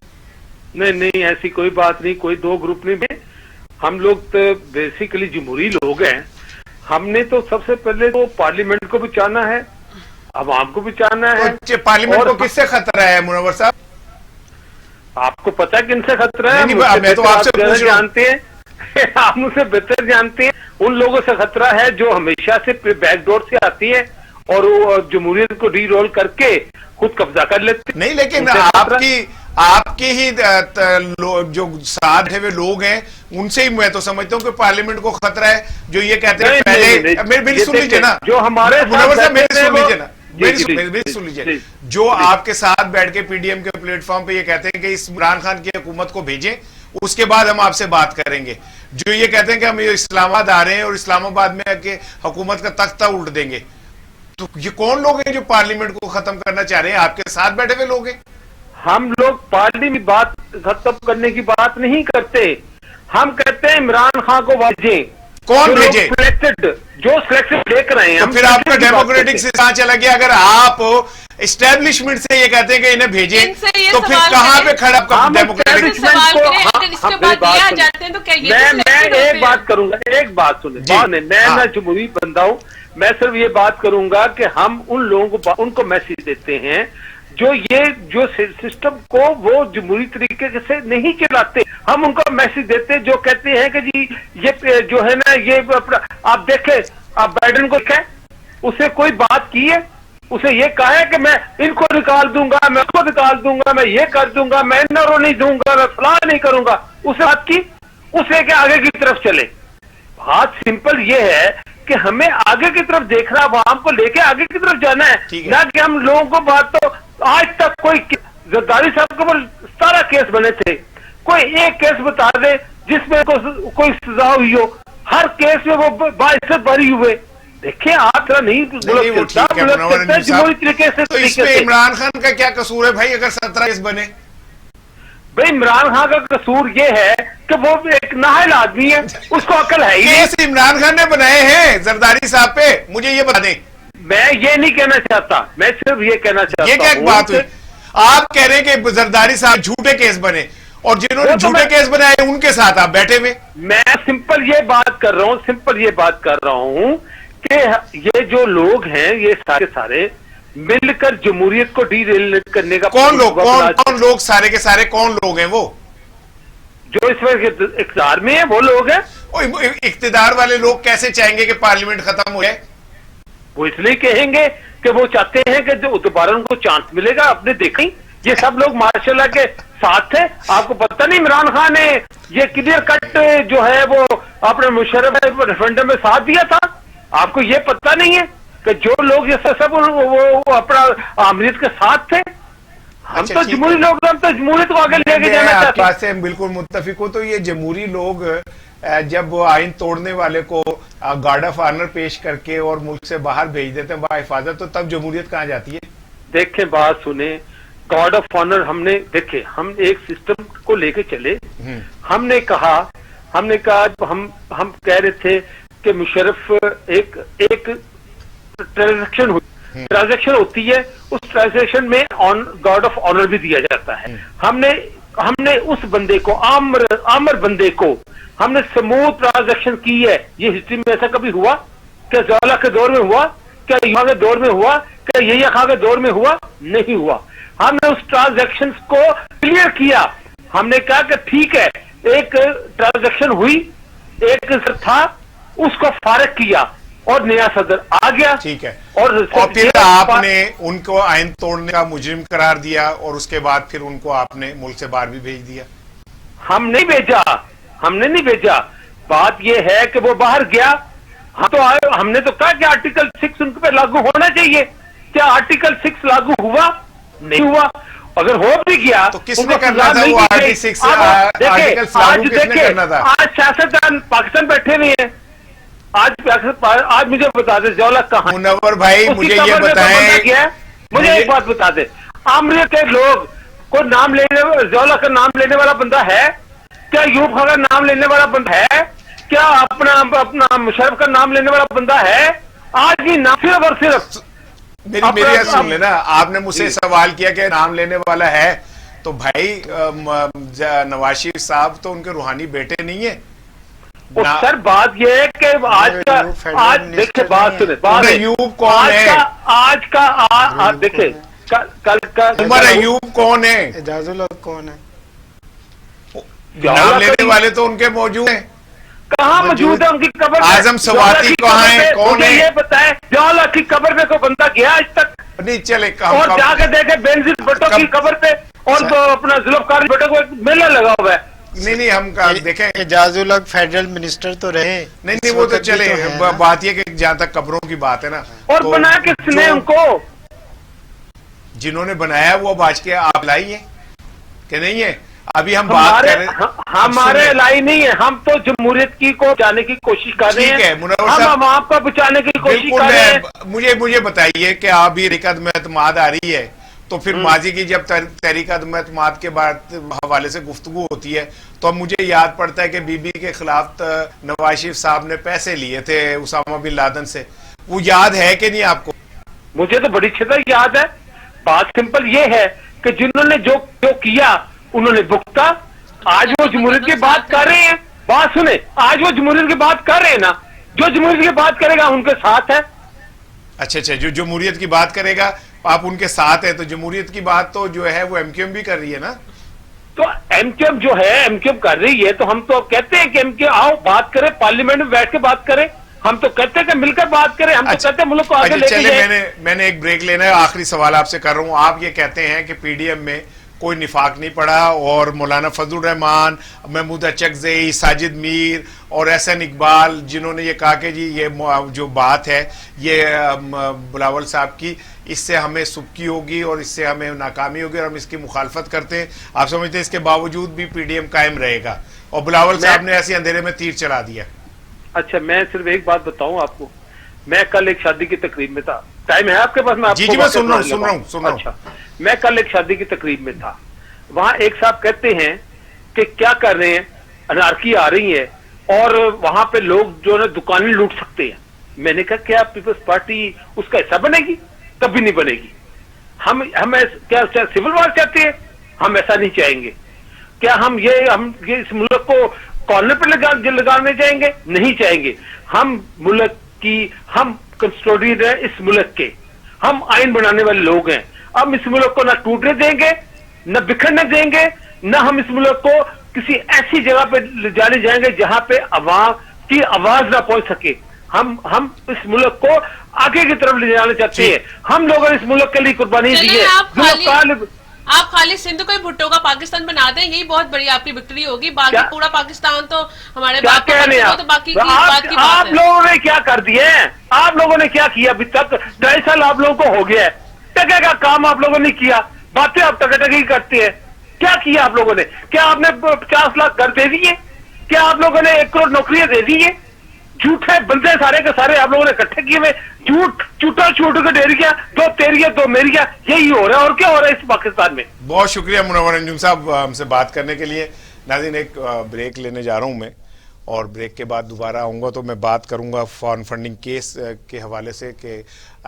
नहीं नहीं, ऐसी कोई बात नहीं, कोई दो ग्रुप नहीं बने। हम लोग तो बेसिकली जमहूरी लोग हैं। हमने तो सबसे पहले तो पार्लियामेंट को बचाना है, आवाम को बचाना है। तो पार्लियामेंट और को किससे खतरा है मुनव्वर साहब? आपको पता है किनसे खतरा है? नहीं, मुझसे मैं तो बेहतर आपसे आप पूछ रहा हूं। जानते हैं आप मुझसे बेहतर जानते हैं। उन लोगों से खतरा है जो हमेशा से बैकडोर से आती है और वो जमहूरियत को री रोल करके खुद कब्जा कर लेते। नहीं, लेकिन उनसे खतरा- आपके ही जो साथ है वे लोग हैं, उनसे ही मैं तो समझता हूँ कि पार्लियामेंट को खतरा है, जो ये कहते हैं नहीं, पहले। नहीं, नहीं, मेरी ये सुन लीजिए ना, जो हमारे साथ मुनव्वर साहब मेरी बैठे सुन थे लीजिए ना, जी, जी, मेरी जी, सुन लीजिए। जी, जो जी। आपके साथ बैठ के पीडीएम के प्लेटफॉर्म पे ये कहते हैं कि इस इमरान खान की हुकूमत को भेजें, उसके बाद हम आपसे बात करेंगे। जो ये कहते हैं कि हम इस्लामाबाद आ रहे हैं और इस्लामाबाद में आके हुकूमत का तख्ता उल्ट देंगे, तो ये कौन लोग हैं जो पार्लियामेंट को खत्म करना चाह रहे हैं? आपके साथ बैठे हुए लोग हैं। हम लोग पार्टी में बात खत्म करने की बात नहीं करते। हम कहते हैं इमरान खान को भेजें। कौन जो लोग भेजे? जो सिलेक्टेड देख रहे हैं, तो हम फिर आपका selection की बात डेमोक्रेटिक करते से कहां चला गया? अगर आप एस्टेब्लिशमेंट से ये कहते हैं कि इन्हें भेजें, इनसे ये तो फिर सवाल कहां करें। पे खड़ा आपका हम डेमोक्रेटिक? establishment सवाल को- करें, हाँ, अगर इसके हाँ, बाद मेरी ये आ बात जाते हैं तो क्या ये मैं selected होते एक हैं? बात करूंगा, एक बात सुने। जी। मैं हाँ। ना जमहूरी बंदा हूं, मैं सिर्फ ये बात करूंगा कि हम उन लोगों को उनको मैसेज देते हैं जो सिस्टम को वो जमहूरी तरीके से नहीं चलाते। हम उनको मैसेज देते हैं जो कहते हैं कि जी ये जो है ना, ये आप देखें, आप बाइडेन को देखें, उससे कोई बात की है? उसे ये कहा है कि मैं इनको निकाल दूंगा, मैं उसको निकाल दूंगा, मैं ये कर दूंगा, मैं इनको नहीं दूंगा, मैं फलां नहीं करूंगा? उसे बात की, उसे के आगे की तरफ चले। बात सिंपल ये है कि हमें आगे की तरफ देखना, आवाम को लेके आगे की तरफ जाना है, ठीक है। ना कि हम लोगों को बात। तो आज तक कोई जरदारी साहब के ऊपर 17 केस बने थे, कोई एक केस बता दे जिसमें कोई सजा हुई हो? हर केस में वो बाइज्जत बरी हुए। देखिए, आप तरह नहीं नहीं, वो ठीक है मुनव्वर अंजुम जमहूरी साहब। तरीके से तो इसमें इमरान खान का क्या कसूर है भाई, अगर 17 केस बने? भाई इमरान खान का कसूर ये है कि वो एक नाहल आदमी है, उसको अकल है ही नहीं। केस इमरान खान ने बनाए हैं जरदारी साहब पे, मुझे ये बता दें। मैं ये नहीं कहना चाहता, मैं सिर्फ ये कहना चाहता ये क्या हूं बात हुई? कि- आप कह रहे हैं कि जरदारी साहब झूठे केस बने, और जिन्होंने वो तो झूठे मैं- केस बनाए उनके साथ आप बैठे हुए। मैं सिंपल ये बात कर रहा हूँ, कि ये जो लोग हैं, ये सारे मिलकर जमहूरियत को डीरेल करने का कौन लोग? वक्त कौन लोग? सारे के सारे कौन लोग हैं वो? जो इस वक्त इक़्तिदार में है वो लोग हैं। इख्तिदार वाले लोग कैसे चाहेंगे कि पार्लियामेंट खत्म हो जाए? वो इसलिए कहेंगे कि वो चाहते हैं कि जो दोबारा उनको चांस मिलेगा। आपने देखी, ये सब लोग माशाल्लाह के साथ थे। आपको पता नहीं इमरान खान ने ये क्लियर कट जो है वो अपने मुशर्रफ रेफरेंडम में साथ दिया था? आपको ये पता नहीं है कि जो लोग ये सब वो अपना आमरीत के साथ थे? हम अच्छा, तो ठीक है। जमहूरी लोग, हम तो जमहूरियत को आगे लेके जाना मैं चाहते आपकी हैं। बात से बिल्कुल मुत्तफिक हूं। तो ये जमहूरी लोग जब वो आइन तोड़ने वाले को गार्ड ऑफ ऑनर पेश करके और मुल्क से बाहर भेज देते हैं बाहिफाजत, तो तब जमहूरियत कहाँ जाती है? देखें, बात सुने, گارڈ آف آنر ہم نے دیکھے، ہم ایک سسٹم کو لے کے چلے. ہم نے کہا ہم کہہ رہے تھے کہ مشرف ایک ٹرانزیکشن ہوتی ہے، اس ٹرانزیکشن میں گارڈ آف آنر بھی دیا جاتا ہے. ہم نے اس بندے کو عامر بندے کو ہم نے سموتھ ٹرانزیکشن کی ہے. یہ ہسٹری میں ایسا کبھی ہوا؟ کیا زوالہ کے دور میں ہوا؟ کیا یہاں کے دور میں ہوا؟ کیا یحییٰ خان کے دور میں ہوا؟ نہیں ہوا. ہم نے اس ٹرانزیکشن کو کلیئر کیا. ہم نے کہا کہ ٹھیک ہے، ایک ٹرانزیکشن ہوئی، ایک صدر تھا، اس کو فارغ کیا اور نیا صدر آ گیا. ٹھیک ہے، اور پھر آپ نے ان کو آئین توڑنے کا مجرم قرار دیا اور اس کے بعد پھر ان کو آپ نے ملک سے باہر بھی بھیج دیا. ہم نہیں بھیجا. بات یہ ہے کہ وہ باہر گیا. ہم نے تو کہا کہ آرٹیکل 6 ان پہ لاگو ہونا چاہیے. کیا آرٹیکل 6 لاگو ہوا؟ نہیں ہوا. اگر ہو بھی گیا تو کس نے کرنا تھا وہ آرٹیکل 6 لاگو کس نے کرنا تھا؟ آج سیاستدان پاکستان بیٹھے نہیں ہیں. آج مجھے بتا دے زوالہ کہاں؟ منور بھائی مجھے یہ بتائیں، مجھے ایک بات بتا دے، عامریہ کے لوگ کو نام لینے، زوالہ کا نام لینے والا بندہ ہے؟ کیا ایوب خان کا نام لینے والا بندہ ہے؟ کیا اپنا مشرف کا نام لینے والا بندہ ہے؟ آج بھی نام صرف اور صرف میری سن لینا. آپ نے مجھ سے سوال کیا کہ نام لینے والا ہے، تو بھائی نواز شریف صاحب تو ان کے روحانی بیٹے نہیں ہیں. سر بات یہ ہے کہ آج دیکھیں، بات سنیں، ایوب کون ہے؟ آج کا دیکھیں، کل کا عمر ایوب کون ہے؟ اعجاز الحق کون ہے؟ نام لینے والے تو ان کے موجود ہیں. کہاں موجود ہے؟ ان کی قبر اعظم سواتی کہاں ہے؟ کون ہے؟ یہ بتائیں، زوالہ کی قبر پہ کوئی بندہ گیا آج تک؟ نہیں چلے. اور جا کے دیکھیں بینظیر بھٹو کی قبر پہ اور اپنا ذوالفقار بھٹو کو ایک میلہ لگا ہوا ہے. نہیں ہم دیکھیں، اعجاز الحق فیڈرل منسٹر تو رہے. نہیں وہ تو چلے. بات یہ کہ جہاں تک قبروں کی بات ہے نا، اور بنایا کس نے ان کو؟ جنہوں نے بنایا وہ اب آج کے آپ لائی ہیں کہ نہیں ہے؟ ابھی ہم بات کر رہے ہیں، ہمارے لائی نہیں ہے. ہم تو جمہوریت کی کو بچانے کی کوشش کر رہے ہیں. ہم عوام کو بچانے کی کوشش کر رہے ہیں. مجھے بتائیے کہ آپ بھی تحریک عدم اعتماد آ رہی ہے، تو پھر ماضی کی جب تحریک عدم اعتماد کے بعد حوالے سے گفتگو ہوتی ہے تو اب مجھے یاد پڑتا ہے کہ بی بی کے خلاف نواز شریف صاحب نے پیسے لیے تھے اسامہ بن لادن سے. وہ یاد ہے کہ نہیں آپ کو؟ مجھے تو بڑی اچھی طرح یاد ہے. بات سمپل یہ ہے کہ جنہوں نے جو کیا انہوں نے بھگتا. آج وہ جمہوریت کی بات کر رہے ہیں. بات سنیں، آج وہ جمہوریت کی بات کر رہے ہیں نا. جو جمہوریت کی بات کرے گا ان کے ساتھ ہے. اچھا، جو جمہوریت کی بات کرے گا آپ ان کے ساتھ ہیں. تو جمہوریت کی بات تو جو ہے وہ ایم کیو ایم بھی کر رہی ہے نا. تو ایم کیو ایم جو ہے ایم کیو ایم کر رہی ہے، تو ہم تو کہتے ہیں کہ ایم کیو آؤ بات کریں، پارلیمنٹ میں بیٹھ کے بات کریں. ہم تو کہتے ہیں کہ مل کر بات کریں. ہم تو کہتے ہیں ملک کو آگے لے کے جائیں. میں نے ایک بریک لینا ہے. آخری سوال آپ سے کر رہا ہوں. آپ یہ کہتے ہیں کہ پی ڈی ایم میں کوئی نفاق نہیں پڑا اور مولانا فضل الرحمان، محمود اچکزئی، ساجد میر اور احسن اقبال جنہوں نے یہ کہا کہ جی یہ جو بات ہے یہ بلاول صاحب کی، اس سے ہمیں سبکی ہوگی اور اس سے ہمیں ناکامی ہوگی اور ہم اس کی مخالفت کرتے ہیں. آپ سمجھتے ہیں اس کے باوجود بھی پی ڈی ایم قائم رہے گا اور بلاول صاحب نے ایسے اندھیرے میں تیر چلا دیا؟ اچھا، میں صرف ایک بات بتاؤں آپ کو. میں کل ایک شادی کی تقریب میں تھا. ٹائم ہے آپ کے پاس؟ میں جی میں سن رہا ہوں. اچھا، میں کل ایک شادی کی تقریب میں تھا. وہاں ایک صاحب کہتے ہیں کہ کیا کر رہے ہیں، انارکی آ رہی ہے اور وہاں پہ لوگ جو ہے دکانیں لوٹ سکتے ہیں. میں نے کہا کیا پیپلز پارٹی اس کا حصہ بنے گی؟ کبھی نہیں بنے گی. ہم کیا سول وار چاہتے ہیں؟ ہم ایسا نہیں چاہیں گے. کیا ہم اس ملک کو کارنر پہ لگانے جائیں گے؟ نہیں چاہیں گے. ہم ملک کی، ہم کنسٹوڈین ہیں اس ملک کے، ہم آئین بنانے والے لوگ ہیں. ہم اس ملک کو نہ ٹوٹنے دیں گے، نہ بکھرنے دیں گے، نہ ہم اس ملک کو کسی ایسی جگہ پہ جانے جائیں گے جہاں پہ عوام کی آواز نہ پہنچ سکے. ہم اس ملک کو آگے کی طرف لے جانا چاہتے ہیں. ہم لوگوں نے اس ملک کے لیے قربانی دی ہے. آپ خالی سندھ کو ہی بھٹو کا پاکستان بنا دیں، یہی بہت بڑی آپ کی وکٹری ہوگی. باقی پورا پاکستان تو ہمارے باپ باقی آپ لوگوں نے کیا کر دیا ہے؟ آپ لوگوں نے کیا کیا ابھی تک؟ 2.5 سال آپ لوگوں کو ہو گیا ہے. ٹکے کا کام آپ لوگوں نے کیا. باتیں آپ ٹکے ہی کرتے ہیں. کیا کیا آپ لوگوں نے؟ کیا آپ نے 50 لاکھ گھر دے دیے؟ کیا آپ لوگوں نے 1 کروڑ نوکریاں دے دی ہیں؟ झूठे बंदे सारे के सारे आप लोगों ने इकट्ठे किए हुए, झूठ झूठा झूठ के डेरिया, दो तेरिया दो मेरिया, यही हो रहा है। और क्या हो रहा है इस पाकिस्तान में? बहुत शुक्रिया मुनव्वर अंजुम साहब हमसे बात करने के लिए। नाज़रीन, एक ब्रेक लेने जा रहा हूं मैं, और ब्रेक के बाद दोबारा आऊँगा तो मैं बात करूँगा फॉरेन फंडिंग केस के हवाले से कि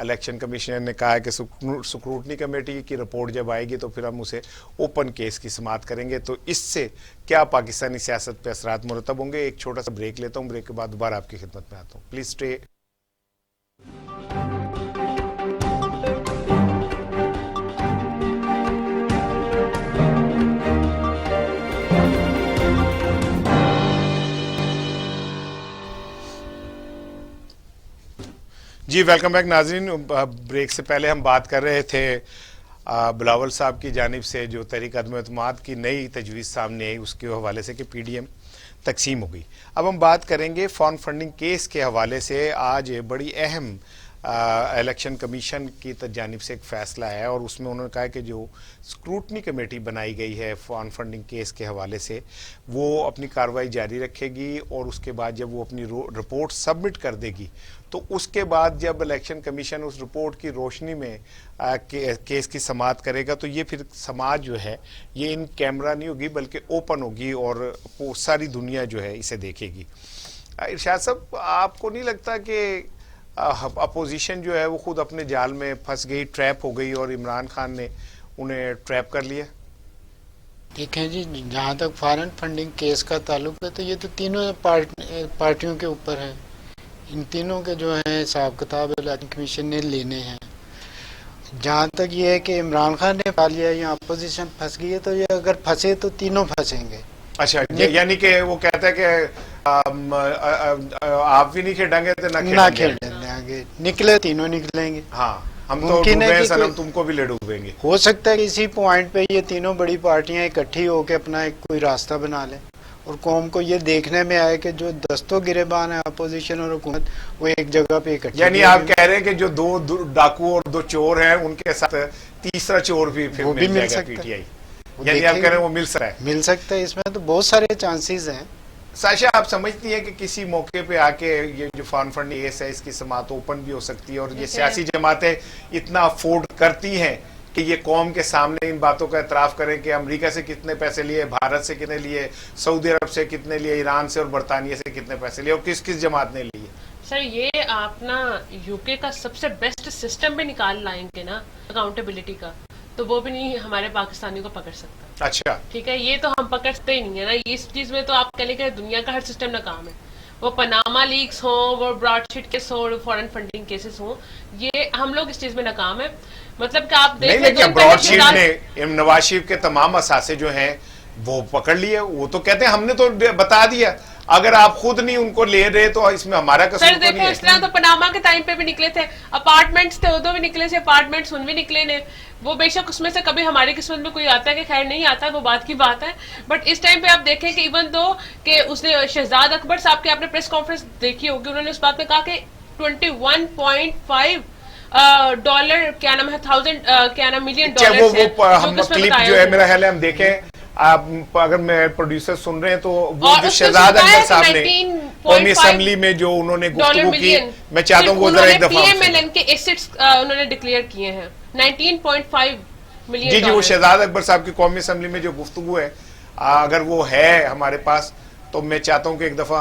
इलेक्शन कमीशनर ने कहा है कि स्क्रूटनी कमेटी की रिपोर्ट जब आएगी तो फिर हम उसे ओपन केस की समाअत करेंगे, तो इससे क्या पाकिस्तानी सियासत पे असरात मुरतब होंगे। एक छोटा सा ब्रेक लेता हूँ, ब्रेक के बाद दोबारा आपकी खिदमत में आता हूँ। Please stay. जी वेलकम बैक नाज़रीन। ब्रेक से पहले हम बात कर रहे थे बिलावल साहब की जानिब से जो तहरीक अदम एतमाद की नई तजवीज़ सामने आई उसके हवाले से कि पीडीएम तकसीम हो गई। अब हम बात करेंगे फॉरेन फंडिंग केस के हवाले से। आज बड़ी अहम इलेक्शन कमीशन की जानिब से एक फ़ैसला है और उसमें उन्होंने कहा कि जो स्क्रूटनी कमेटी बनाई गई है फॉरेन फंडिंग केस के हवाले से वो अपनी कार्रवाई जारी रखेगी, और उसके बाद जब वो अपनी रिपोर्ट सबमिट कर देगी तो उसके बाद जब इलेक्शन कमीशन उस रिपोर्ट की रोशनी में केस की समाअत करेगा तो ये फिर समाअत जो है ये इन कैमरा नहीं होगी बल्कि ओपन होगी और सारी दुनिया जो है इसे देखेगी। इरशाद साहब, आपको नहीं लगता कि अपोजिशन जो है वो खुद अपने जाल में फंस गई, ट्रैप हो गई, और इमरान खान ने उन्हें ट्रैप कर लिया? देखें जी, जहाँ तक फॉरेन फंडिंग केस का ताल्लुक है तो ये तो तीनों पार्टियों के ऊपर है। इन तीनों के जो है हिसाब किताब इलेक्शन कमीशन ने लेने हैं। जहाँ तक ये है कि इमरान खान ने पा लिया या अपोजिशन फंस गई है, तो ये अगर फंसे तो तीनों फंसेंगे। अच्छा, यानी कि वो कहता है कि आप भी नहीं खेलेंगे तो ना खेलेंगे, निकले तीनों निकलेंगे। हाँ, हम तो डूबे सनम, तुमको भी ले डूबेंगे। हो सकता है कि इसी पॉइंट पे ये तीनों बड़ी पार्टियां इकट्ठी होकर अपना एक कोई रास्ता बना लें और कौम को ये देखने में आए कि जो दस्तों गिरेबान है अपोजिशन और हुकूमत वो एक जगह पे इकट्ठी। यानी आप कह रहे हैं कि जो दो डाकू और दो चोर हैं उनके साथ तीसरा चोर भी फिर मिल सकता है। यानी आप कह रहे हैं वो मिल सकता है। इसमें तो बहुत सारे चांसेस हैं। साशा, आप समझती हैं कि किसी मौके पे आके ये जो फॉरेन फंडिंग केस है इसकी समाअत ओपन भी हो सकती है, और ये सियासी जमातें इतना अफोर्ड करती हैं कि ये कौम के सामने इन बातों का एतराफ़ करें कि अमेरिका से कितने पैसे लिए, भारत से कितने लिए, सऊदी अरब से कितने लिए, ईरान से और बरतानिया से कितने पैसे लिए, और किस किस जमात ने लिए? सर, ये आप ना यूके का सबसे बेस्ट सिस्टम भी निकाल लाएंगे ना अकाउंटेबिलिटी का, तो वो भी नहीं हमारे पाकिस्तानी को पकड़ सकता। अच्छा, ठीक है, ये तो हम पकड़ते ही नहीं है ना। इस चीज में तो आप कह लेंगे दुनिया का हर सिस्टम नाकाम है। वो पनामा लीक्स हो, वो ब्रॉडशीट केस हो, फॉरेन फंडिंग केसेस हो, ये हम लोग इस चीज में नाकाम है। मतलब कि आप देख लें ब्रॉडशीट ने नवाज शरीफ के तमाम असासे जो हैं वो पकड़ लिए। वो तो कहते हैं हमने तो बता दिया, अगर आप खुद नहीं उनको ले रहे तो इसमें हमारा कसूर तो नहीं है। इस तरह तो पनामा के टाइम पे भी निकले थे, अपार्टमेंट्स थे उदो भी निकले थे, अपार्टमेंट्स उन भी निकले ने। वो बेशक उसमें से कभी हमारी किस्मत में कोई आता है कि खैर नहीं आता, वो बात की बात है। बट इस टाइम पे आप देखें कि इवन दो कि उसने शहजाद अकबर साहब की आपने प्रेस कॉन्फ्रेंस देखी होगी, उन्होंने उस बात में कहा कि 21.5 डॉलर क्या नाम है मिलियन डॉलर हम क्लिप जो है मेरा ख्याल है हम देखें। आप अगर मैं प्रोड्यूसर सुन रहे हैं तो वो जो शहजाद अकबर साहब ने कौमी असेंबली में जो उन्होंने गुफ्तगू की, मैं चाहता हूँ वो जरा एक दफा पीएमएलएन के एसेट्स उन्होंने डिक्लेयर किए हैं 19.5 मिलियन। जी, वो शहजाद अकबर साहब की कौमी असेंबली में जो गुफ्तगू है अगर वो है हमारे पास तो मैं चाहता हूँ कि एक दफा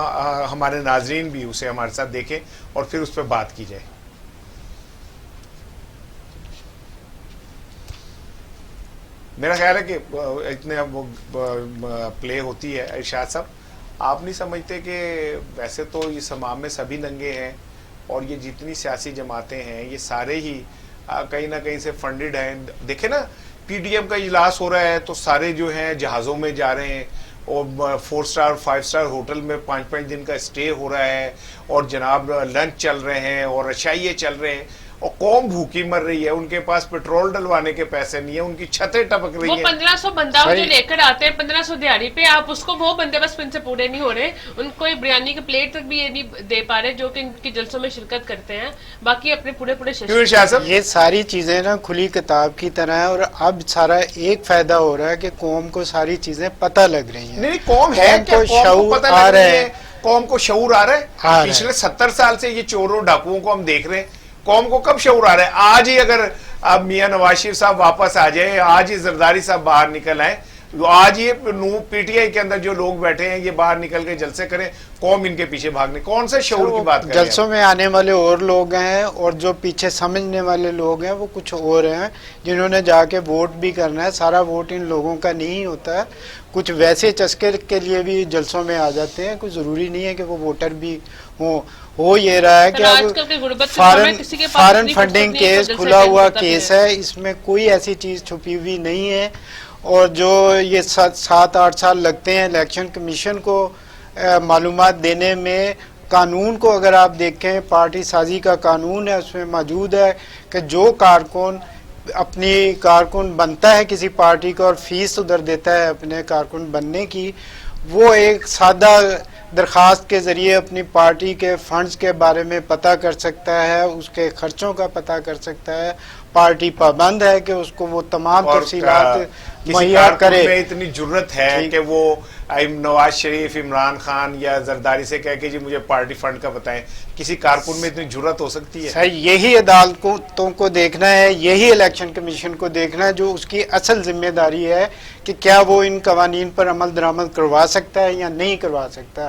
हमारे नाजरीन भी उसे हमारे साथ देखें और फिर उस पर बात की जाए। मेरा ख्याल है कि इतने वो प्ले होती है। इरशाद साहब, आप नहीं समझते कि वैसे तो ये समाज में सभी दंगे हैं और ये जितनी सियासी जमातें हैं ये सारे ही कहीं ना कहीं से फंडेड हैं। देखे ना, पीडीएम का इजलास हो रहा है तो सारे जो हैं जहाज़ों में जा रहे हैं और 4 स्टार 5 स्टार होटल में 5-5 दिन का स्टे हो रहा है और जनाब लंच चल रहे हैं और रशाइये चल रहे हैं और कौम भूखी मर रही है। उनके पास पेट्रोल डलवाने के पैसे नहीं है, उनकी छतें टपक रही हैं। वो 1500 बंदा जो लेकर आते हैं 1500 दिहाड़ी पे, आप उसको वो बंदे बस इनसे पूरे नहीं हो रहे। उनको ये बिरयानी के प्लेट तक भी ये नहीं दे पा रहे जो कि इनकी जलसों में शिरकत करते हैं, बाकी अपने पूरे ये सारी चीजें ना खुली किताब की तरह है। और अब सारा एक फायदा हो रहा है कि कौम को सारी चीजें पता लग रही है, नहीं कौम है क्या, शऊर आ रहे हैं। قوم کو شعور آ رہا ہے؟ پچھلے 70 سال سے یہ چوروں ڈاکوؤں کو ہم دیکھ رہے ہیں، قوم کو کب شعور آ رہا ہے؟ آج ہی اگر اب میاں نواز شریف صاحب واپس آ جائیں، آج ہی زرداری صاحب باہر نکل آئیں، آج یہ پی ٹی آئی کے اندر جو لوگ بیٹھے ہیں یہ باہر نکل کے جلسے کریں، قوم ان کے پیچھے بھاگنے، کون سے شعور کی بات کریں؟ جلسوں میں آنے والے اور لوگ ہیں اور جو پیچھے سمجھنے والے لوگ ہیں وہ کچھ اور ہیں، جنہوں نے جا کے ووٹ بھی کرنا ہے۔ سارا ووٹ ان لوگوں کا نہیں ہوتا ہے، کچھ ویسے چسکے کے لیے بھی جلسوں میں آ جاتے ہیں، کوئی ضروری نہیں ہے کہ وہ ووٹر بھی ہوں۔ ہو یہ رہا ہے کہ فارن فنڈنگ کیس کھلا ہوا کیس ہے، اس میں کوئی ایسی چیز چھپی ہوئی نہیں ہے، اور جو یہ 7-8 سال لگتے ہیں الیکشن کمیشن کو معلومات دینے میں، قانون کو اگر آپ دیکھیں، پارٹی سازی کا قانون ہے، اس میں موجود ہے کہ جو کارکن اپنی کارکن بنتا ہے کسی پارٹی کا اور فیس ادھر دیتا ہے اپنے کارکن بننے کی، وہ ایک سادہ درخواست کے ذریعے اپنی پارٹی کے فنڈز کے بارے میں پتہ کر سکتا ہے، اس کے خرچوں کا پتہ کر سکتا ہے۔ پارٹی پابند ہے کہ اس کو وہ تمام تفصیلات مہیا کرے۔ میں اتنی جرت ہے کہ وہ نواز شریف، عمران خان یا زرداری سے کہہ کہ جی مجھے پارٹی فنڈ کا بتائیں، کسی کارکن میں اتنی جرت ہو سکتی ہے؟ یہی عدالتوں کو دیکھنا ہے، یہی الیکشن کمیشن کو دیکھنا ہے، جو اس کی اصل ذمہ داری ہے کہ کیا وہ ان قوانین پر عمل درآمد کروا سکتا ہے یا نہیں کروا سکتا۔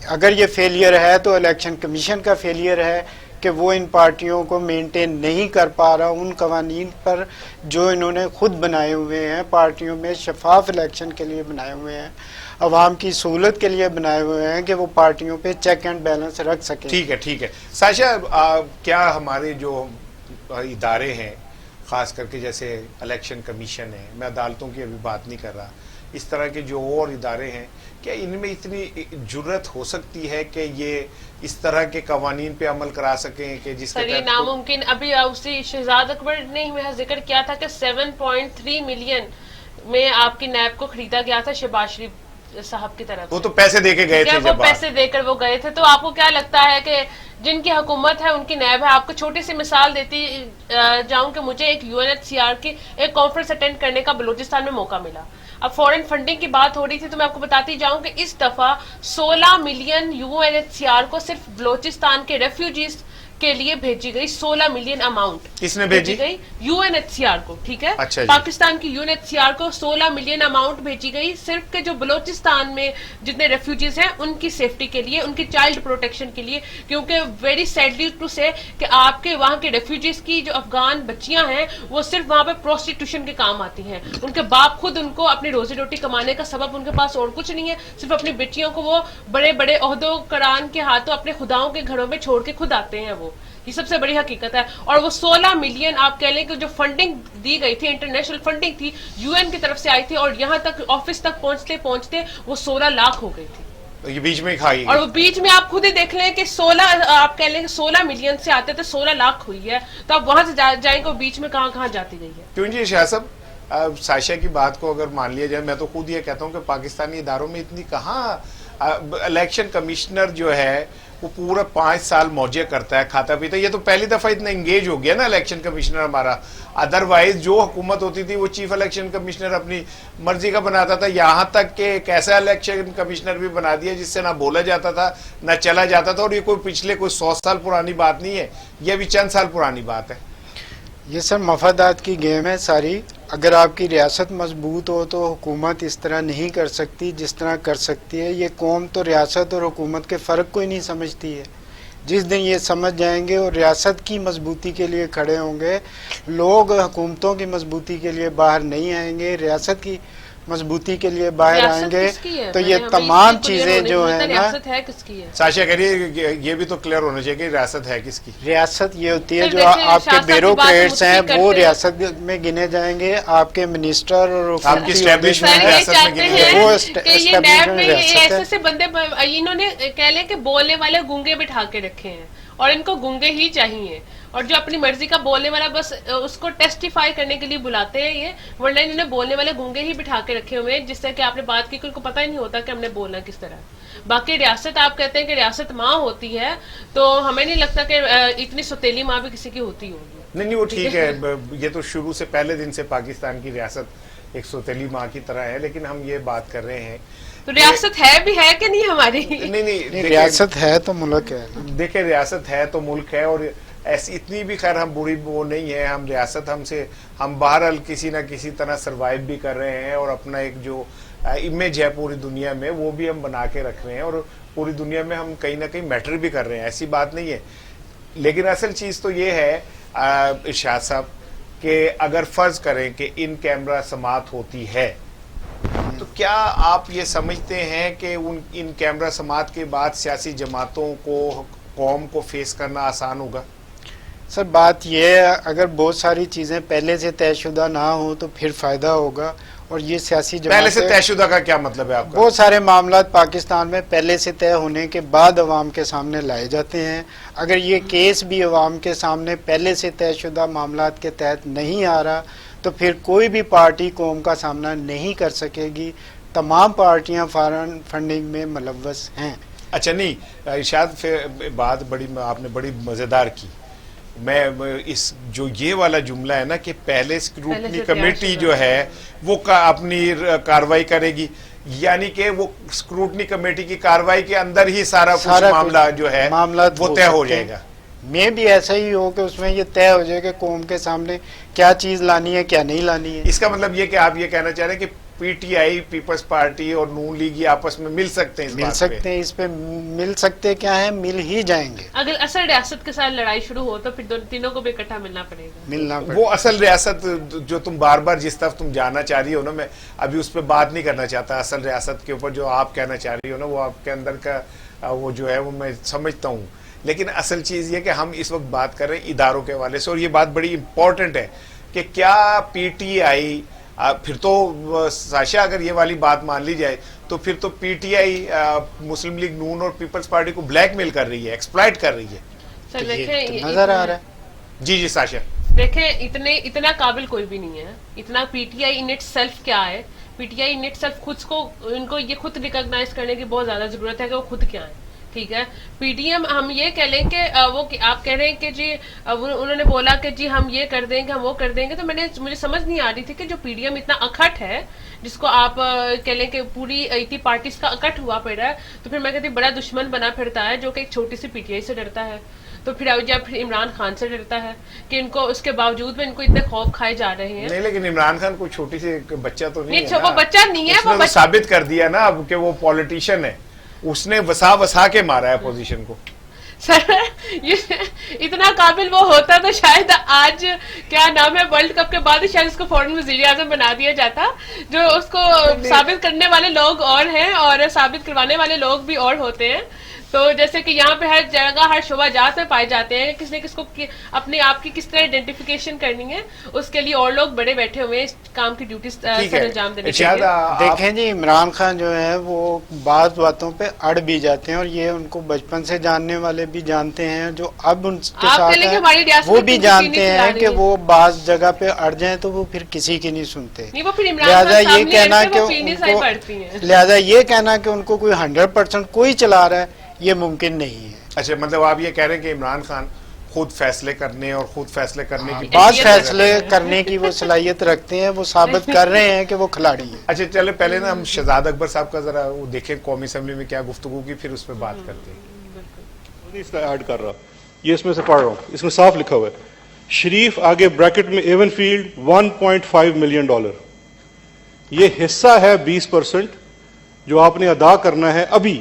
اگر یہ فیلئر ہے تو الیکشن کمیشن کا فیلئر ہے کہ وہ ان پارٹیوں کو مینٹین نہیں کر پا رہا ان قوانین پر جو انہوں نے خود بنائے ہوئے ہیں، پارٹیوں میں شفاف الیکشن کے لیے بنائے ہوئے ہیں، عوام کی سہولت کے لیے بنائے ہوئے ہیں کہ وہ پارٹیوں پہ چیک اینڈ بیلنس رکھ سکیں۔ ٹھیک ہے ساشا، کیا ہمارے جو ادارے ہیں، خاص کر کے جیسے الیکشن کمیشن ہے، میں عدالتوں کی ابھی بات نہیں کر رہا، اس طرح کے جو اور ادارے ہیں، کیا ان میں اتنی جرت ہو سکتی ہے کہ یہ اس طرح کے قوانین پہ عمل کرا سکیں کہ جس کے تحت ناممکن؟ ابھی اسی شہزاد اکبر نے ذکر کیا تھا کہ 7.3 ملین میں آپ کی نیب کو خریدا گیا تھا شہباز شریف صاحب کی طرف۔ وہ تو پیسے دے کے گئے تھے، وہ پیسے دے کر وہ گئے تھے۔ تو آپ کو کیا لگتا ہے کہ جن کی حکومت ہے ان کی نیب ہے؟ آپ کو چھوٹی سی مثال دیتی جاؤں کہ مجھے ایک UNHCR کی ایک کانفرنس اٹینڈ کرنے کا بلوچستان میں موقع ملا۔ اب فورن فنڈنگ کی بات ہو رہی تھی تو میں آپ کو بتاتی جاؤں کہ اس دفعہ 16 ملین UNHCR کو صرف بلوچستان کے ریفیوجیز کے لیے بھیجی گئی، 16 ملین اماؤنٹ کس نے بھیجی گئی؟ UNHCR کو، ٹھیک ہے، پاکستان کی UNHCR کو 16 ملین اماؤنٹ بھیجی گئی صرف کہ جو بلوچستان میں جتنے ریفیوجیز ہیں ان کی سیفٹی کے لیے، ان کی چائلڈ پروٹیکشن کے لیے، کیونکہ ویری سیڈلی ٹو سے کہ آپ کے وہاں کے ریفیوجیز کی جو افغان بچیاں ہیں وہ صرف وہاں پہ پروسٹیٹیوشن کے کام آتی ہیں، ان کے باپ خود ان کو اپنی روزی روٹی کمانے کا سبب ان کے پاس اور کچھ نہیں ہے، صرف اپنی بیٹیوں کو وہ بڑے بڑے عہدوں کران کے ہاتھوں اپنے خداؤں کے گھروں میں چھوڑ کے خود آتے ہیں۔ وہ یہ سب سے بڑی حقیقت ہے۔ اور وہ 16 ملین آپ کہہ لیں کہ جو فنڈنگ دی گئی تھی، انٹرنیشنل فنڈنگ تھی، UN کی طرف سے آئی تھی، اور یہاں تک آفس تک پہنچتے پہنچتے وہ 16 لاکھ ہو گئی تھی۔ یہ بیچ میں کھائی، اور وہ بیچ میں آپ خود ہی دیکھ لیں کہ 16 آپ کہہ لیں کہ 16 ملین سے آتے تھے 16 لاکھ ہوئی ہے، تو آپ وہاں سے جائیں کہ وہ بیچ میں کہاں کہاں جاتی گئی ہے۔ کیوں جی شاہ صاحب، ساشا کی بات کو اگر مان لیا جائے، میں تو خود یہ کہتا ہوں کہ پاکستانی اداروں میں اتنی کہاں، الیکشن کمشنر جو ہے وہ پورا 5 سال موجے کرتا ہے، کھاتا پیتا، یہ تو پہلی دفعہ اتنا انگیج ہو گیا نا الیکشن کمشنر ہمارا۔ ادروائز جو حکومت ہوتی تھی وہ چیف الیکشن کمشنر اپنی مرضی کا بناتا تھا، یہاں تک کہ ایک ایسا الیکشن کمشنر بھی بنا دیا جس سے نہ بولا جاتا تھا نہ چلا جاتا تھا، اور یہ کوئی پچھلے کوئی 100 سال پرانی بات نہیں ہے، یہ ابھی چند سال پرانی بات ہے۔ یہ سر مفادات کی گیم ہے ساری۔ اگر آپ کی ریاست مضبوط ہو تو حکومت اس طرح نہیں کر سکتی جس طرح کر سکتی ہے۔ یہ قوم تو ریاست اور حکومت کے فرق کو ہی نہیں سمجھتی ہے۔ جس دن یہ سمجھ جائیں گے اور ریاست کی مضبوطی کے لیے کھڑے ہوں گے، لوگ حکومتوں کی مضبوطی کے لیے باہر نہیں آئیں گے، ریاست کی مضبوطی کے لیے باہر آئیں گے، تو یہ تمام چیزیں جو ہیں نا، ساشا کہہ رہی ہے یہ بھی تو کلیئر ہونا چاہیے کہ ریاست ہے کس کی۔ ریاست یہ ہوتی ہے جو آپ کے بیوروکریٹس ہیں وہ ریاست میں گنے جائیں گے، آپ کے منسٹر اور آپ کی اسٹیبلشمنٹ ریاست میں گنے ہیں، وہ ایسے بندے انہوں نے کہہ لیں کہ بولنے والے گونگے بٹھا کے رکھے ہیں، اور ان کو گونگے ہی چاہیے، اور جو اپنی مرضی کا بولنے والا بس اس کو ٹیسٹیفائی کرنے کے لیے بلاتے ہیں یہ، ورنہ انہوں نے بولنے والے گونگے ہی بٹھا کے رکھے ہوئے ہیں، جس سے کہ آپ نے بات کی کہ ان کو پتہ ہی نہیں ہوتا کہ ہم نے بولنا کس طرح۔ باقی ریاست آپ کہتے ہیں کہ ریاست ماں ہوتی ہے، تو ہمیں نہیں لگتا کہ اتنی ستیلی ماں بھی کسی کی ہوتی ہوگی۔ نہیں وہ ٹھیک ہے، یہ تو شروع سے پہلے دن سے پاکستان کی ریاست ایک ستیلی ماں کی طرح ہے، لیکن ہم یہ بات کر رہے ہیں تو ریاست ہے بھی ہے کہ نہیں ہماری؟ نہیں ریاست ہے تو ملک ہے. دیکھیں ریاست ہے تو ملک ہے, اور ایسی اتنی بھی خیر ہم بری وہ نہیں ہے. ہم ریاست ہم بہرحال کسی نہ کسی طرح سروائیو بھی کر رہے ہیں, اور اپنا ایک جو امیج ہے پوری دنیا میں وہ بھی ہم بنا کے رکھ رہے ہیں, اور پوری دنیا میں ہم کہیں نہ کہیں میٹر بھی کر رہے ہیں, ایسی بات نہیں ہے. لیکن اصل چیز تو یہ ہے ارشاد صاحب کہ اگر فرض کریں کہ ان کیمرہ سماعت ہوتی ہے تو کیا آپ یہ سمجھتے ہیں کہ ان کیمرہ سماعت کے بعد سیاسی جماعتوں کو, قوم کو فیس کرنا آسان ہوگا؟ سر بات یہ ہے اگر بہت ساری چیزیں پہلے سے طے شدہ نہ ہوں تو پھر فائدہ ہوگا, اور یہ سیاسی جماعتیں پہلے سے طے شدہ کا کیا مطلب ہے آپ کا؟ بہت سارے معاملات پاکستان میں پہلے سے طے ہونے کے بعد عوام کے سامنے لائے جاتے ہیں. اگر یہ کیس بھی عوام کے سامنے پہلے سے طے شدہ معاملات کے تحت نہیں آ رہا تو پھر کوئی بھی پارٹی قوم کا سامنا نہیں کر سکے گی. تمام پارٹیاں فارن فنڈنگ میں ملوث ہیں. اچھا نہیں ارشاد, بات آپ نے بڑی مزیدار کی. میں اس جو یہ والا جملہ ہے نا کہ پہلے اسکروٹنی کمیٹی جو ہے وہ اپنی کاروائی کرے گی, یعنی کہ وہ اسکروٹنی کمیٹی کی کاروائی کے اندر ہی سارا معاملہ جو ہے وہ طے ہو جائے گا. میں بھی ایسا ہی ہو کہ اس میں یہ طے ہو جائے کہ قوم کے سامنے کیا چیز لانی ہے کیا نہیں لانی ہے. اس کا مطلب یہ کہ آپ یہ کہنا چاہ رہے ہیں کہ P T I, Peoples Party اور نون لیگ یہ آپس میں مل سکتے ہیں, اس پہ مل سکتے کیا ہیں, مل ہی جائیں گے. اگر اصل ریاست کے ساتھ لڑائی شروع ہو تو پھر تینوں کو بھی اکٹھا ملنا پڑے گا. وہ اصل ریاست جو تم بار بار جس طرف تم جانا چاہ رہی ہو نا, میں ابھی اس پہ بات نہیں کرنا چاہتا. اصل ریاست کے اوپر جو آپ کہنا چاہ رہی ہو نا وہ آپ کے اندر کا وہ جو ہے وہ میں سمجھتا ہوں, لیکن اصل چیز یہ کہ ہم اس وقت بات کر رہے ہیں اداروں کے حوالے سے, اور یہ بات بڑی امپورٹنٹ ہے کہ کیا پی ٹی آئی, پھر تو ساشا اگر یہ والی بات مان لی جائے تو پھر تو پی ٹی آئی مسلم لیگ نون اور پیپلز پارٹی کو بلیک میل کر رہی ہے, ایکسپلائٹ کر رہی ہے. سر دیکھیں نظر آ رہا ہے. جی ساشا دیکھیں اتنا قابل کوئی بھی نہیں ہے. اتنا پی T I in it self کیا ہے, پی T I in it self خود کو, ان کو یہ خود ریکگنائز کرنے کی بہت زیادہ ضرورت ہے کہ وہ خود کیا ہے. ٹھیک ہے, پی ڈی ایم ہم یہ کہہ لیں کہ وہ آپ کہہ رہے ہیں کہ جی انہوں نے بولا کہ جی ہم یہ کر دیں گے ہم وہ کر دیں گے, تو مجھے سمجھ نہیں آ رہی تھی کہ جو پی ڈی ایم اتنا اکٹھ ہے جس کو آپ کہہ لیں کہ پوری اتنی پارٹیز کا اکٹھ ہوا پڑ رہا ہے, تو پھر میں کہتی بڑا دشمن بنا پھرتا ہے جو کہ ایک چھوٹی سی پی ٹی آئی سے ڈرتا ہے, تو پھر عمران خان سے ڈرتا ہے کہ ان کو اس کے باوجود میں ان کو اتنے خوف کھائے جا رہے ہیں. نہیں لیکن عمران خان کوئی چھوٹی سی بچہ تو نہیں ہے, وہ بچہ نہیں ہے, وہ ثابت کر دیا نا اب کہ وہ پولیٹیشین ہے, اس نے وسا کے مارا ہے اپوزیشن کو. سر اتنا قابل وہ ہوتا تو شاید آج کیا نام ہے ورلڈ کپ کے بعد شاید اس کو فوراً وزیر اعظم بنا دیا جاتا. جو اس کو ثابت کرنے والے لوگ اور ہیں اور ثابت کروانے والے لوگ بھی اور ہوتے ہیں. تو جیسے کہ یہاں پہ ہر جگہ ہر شعبہ جات میں پائے جاتے ہیں, کس نے کس کو اپنے آپ کی کس طرح آئیڈینٹیفیکیشن کرنی ہے, اس کے لیے اور لوگ بڑے بیٹھے ہوئے ہیں اس کام کی ڈیوٹی سر انجام دینے کے لیے. دیکھیں جی عمران خان جو ہے وہ بعض باتوں پہ اڑ بھی جاتے ہیں, اور یہ ان کو بچپن سے جاننے والے بھی جانتے ہیں, جو اب ان کے ساتھ ہیں وہ بھی جانتے ہیں کہ وہ بعض جگہ پہ اڑ جائیں تو وہ پھر کسی کی نہیں سنتے. لہذا یہ کہنا کہ ان کو کوئی 100% کوئی چلا رہا ہے یہ ممکن نہیں ہے. اچھا مطلب آپ یہ کہہ رہے ہیں کہ عمران خان خود فیصلے کرنے اور خود فیصلے کرنے کی بعض فیصلے کرنے کی وہ صلاحیت رکھتے ہیں, وہ ثابت کر رہے ہیں کہ وہ کھلاڑی ہیں. اچھا چلے پہلے نا ہم شہزاد اکبر صاحب کا ذرا وہ دیکھیں قومی اسمبلی میں کیا گفتگو کی, پھر اس پہ بات کرتے ہیں. اس کا ایڈ کر رہا یہ اس میں سے پڑھ رہا ہوں, اس میں صاف لکھا ہوا ہے شریف آگے بریکٹ میں ایون فیلڈ $1.5 ملین, یہ حصہ ہے 20% جو آپ نے ادا کرنا ہے ابھی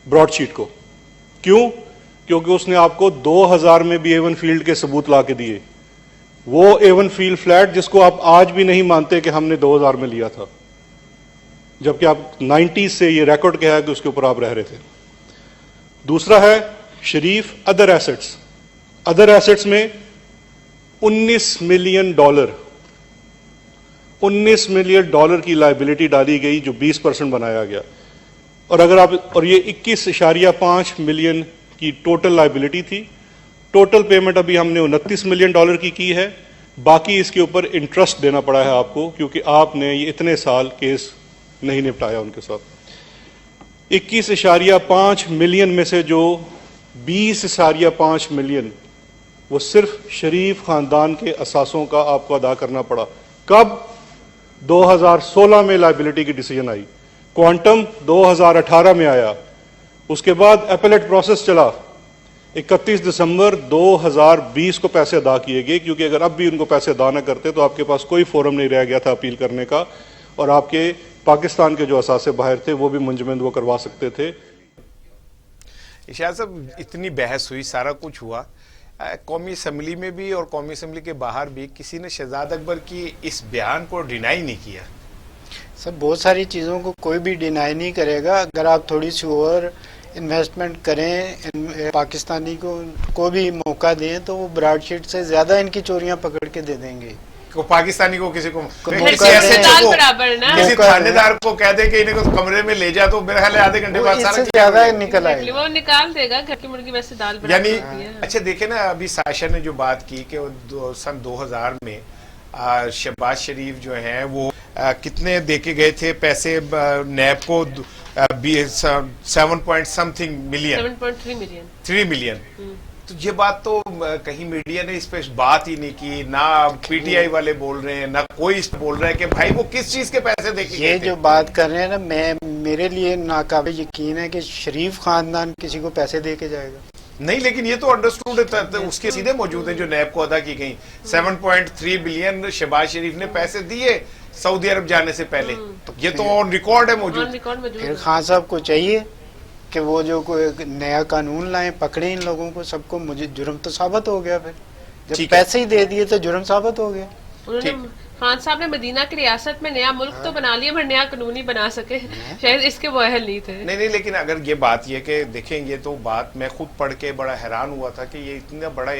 براڈ شیٹ کو. کیوں؟ کیونکہ اس نے آپ کو 2000 میں بھی ایون فیلڈ کے ثبوت لا کے دیے, وہ ایون فیلڈ فلیٹ جس کو آپ آج بھی نہیں مانتے کہ ہم نے 2000 میں لیا تھا, جبکہ آپ 90s سے یہ ریکارڈ کیا ہے کہ اس کے اوپر آپ رہ رہے تھے. دوسرا ہے شریف ادر ایسٹس, ادر ایسٹس میں $19 ملین کی لائبلٹی ڈالی گئی جو 20% بنایا گیا, اور اگر آپ اور یہ 21.5 ملین کی ٹوٹل لائبلٹی تھی. ٹوٹل پیمنٹ ابھی ہم نے $29 ملین کی ہے, باقی اس کے اوپر انٹرسٹ دینا پڑا ہے آپ کو کیونکہ آپ نے یہ اتنے سال کیس نہیں نپٹایا ان کے ساتھ. 21.5 ملین میں سے جو 20.5 ملین وہ صرف شریف خاندان کے اثاثوں کا آپ کو ادا کرنا پڑا. کب؟ 2016 میں لائبلٹی کی ڈیسیجن آئی. क्वांटम 2018 में आया, उसके बाद एपेलेट प्रोसेस चला, 31 दिसंबर 2020 को पैसे अदा किए गए, क्योंकि अगर अब भी उनको पैसे अदा न करते तो आपके पास कोई फोरम नहीं रह गया था अपील करने का, और आपके पाकिस्तान के जो असासे बाहर थे वो भी मुंजमद वो करवा सकते थे। इशाद साहब, इतनी बहस हुई, सारा कुछ हुआ, कौमी असम्बली में भी और कौमी असम्बली के बाहर भी किसी ने शहजाद अकबर की इस बयान को डिनाई नहीं किया। सब बहुत सारी चीज़ों को कोई भी डिनाई नहीं करेगा। अगर आप थोड़ी सी और इन्वेस्टमेंट करें, पाकिस्तानी को भी मौका दें, तो वो ब्राडशीट से ज़्यादा इनकी चोरियां पकड़ के दे देंगे। को पाकिस्तानी को किसी को किसी थानेदार को कह दे कि इन्हें कमरे में ले जा, तो मेरे ख्याल आधे घंटे बाद सारा ज्यादा निकल आएगा, वो निकाल देगा। घर की मुर्गी वैसे दाल यानी अच्छा देखे ना, अभी साशा ने जो बात की कि सन 2000 में शहबाज शरीफ जो है वो कितने देके गए थे पैसे नैब को, 3 मिलियन। तो ये बात तो कहीं मीडिया ने इस पे बात ही नहीं की, ना पीटीआई वाले बोल रहे हैं, ना कोई बोल रहा है कि भाई वो किस चीज के पैसे देके गए थे। ये जो बात कर रहे हैं ना, मेरे लिए नाकाबिल यकीन है कि शरीफ खानदान किसी को पैसे दे के जाएगा नहीं, लेकिन ये तो अंडरस्टूड है, उसके सीधे मौजूद हैं जो नैब को अदा की गई। 7.3 बिलियन शहबाज शरीफ ने पैसे दिए सऊदी अरब जाने से पहले, तो ये तो ऑन रिकॉर्ड है मौजूद। फिर खान साहब को चाहिए कि वो जो कोई नया कानून लाए, पकड़े इन लोगों को सबको। मुझे जुर्म तो साबित हो गया, फिर जब पैसे ही दे दिए तो जुर्म साबित हो गया। खान साहब ने मदीना की रियासत में नया मुल्क तो बना लिया, पर नया कानून ही बना सके, शायद इसके वो अहल नहीं थे। नहीं, लेकिन अगर ये बात ये कि देखें, ये तो बात मैं खुद पढ़ के बड़ा हैरान हुआ था कि ये इतना बड़ा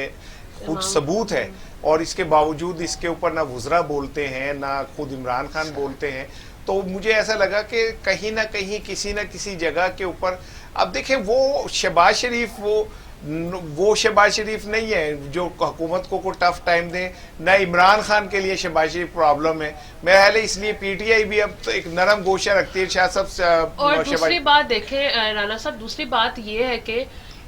खुद सबूत है, और इसके बावजूद इसके ऊपर ना वुज़रा बोलते हैं, ना खुद इमरान खान बोलते हैं। तो मुझे ऐसा लगा कि कहीं ना कहीं किसी न किसी जगह के ऊपर, अब देखें वो शहबाज शरीफ वो शहबाज शरीफ नहीं है जो हुकूमत को टफ टाइम दे, ना इमरान खान के लिए शहबाज शरीफ प्रॉब्लम है। मेरा ख्याल है इसलिए पीटीआई भी अब तो एक नरम गोशा रखती है शाह साहब। और दूसरी बात देखें राना साहब, दूसरी बात ये है कि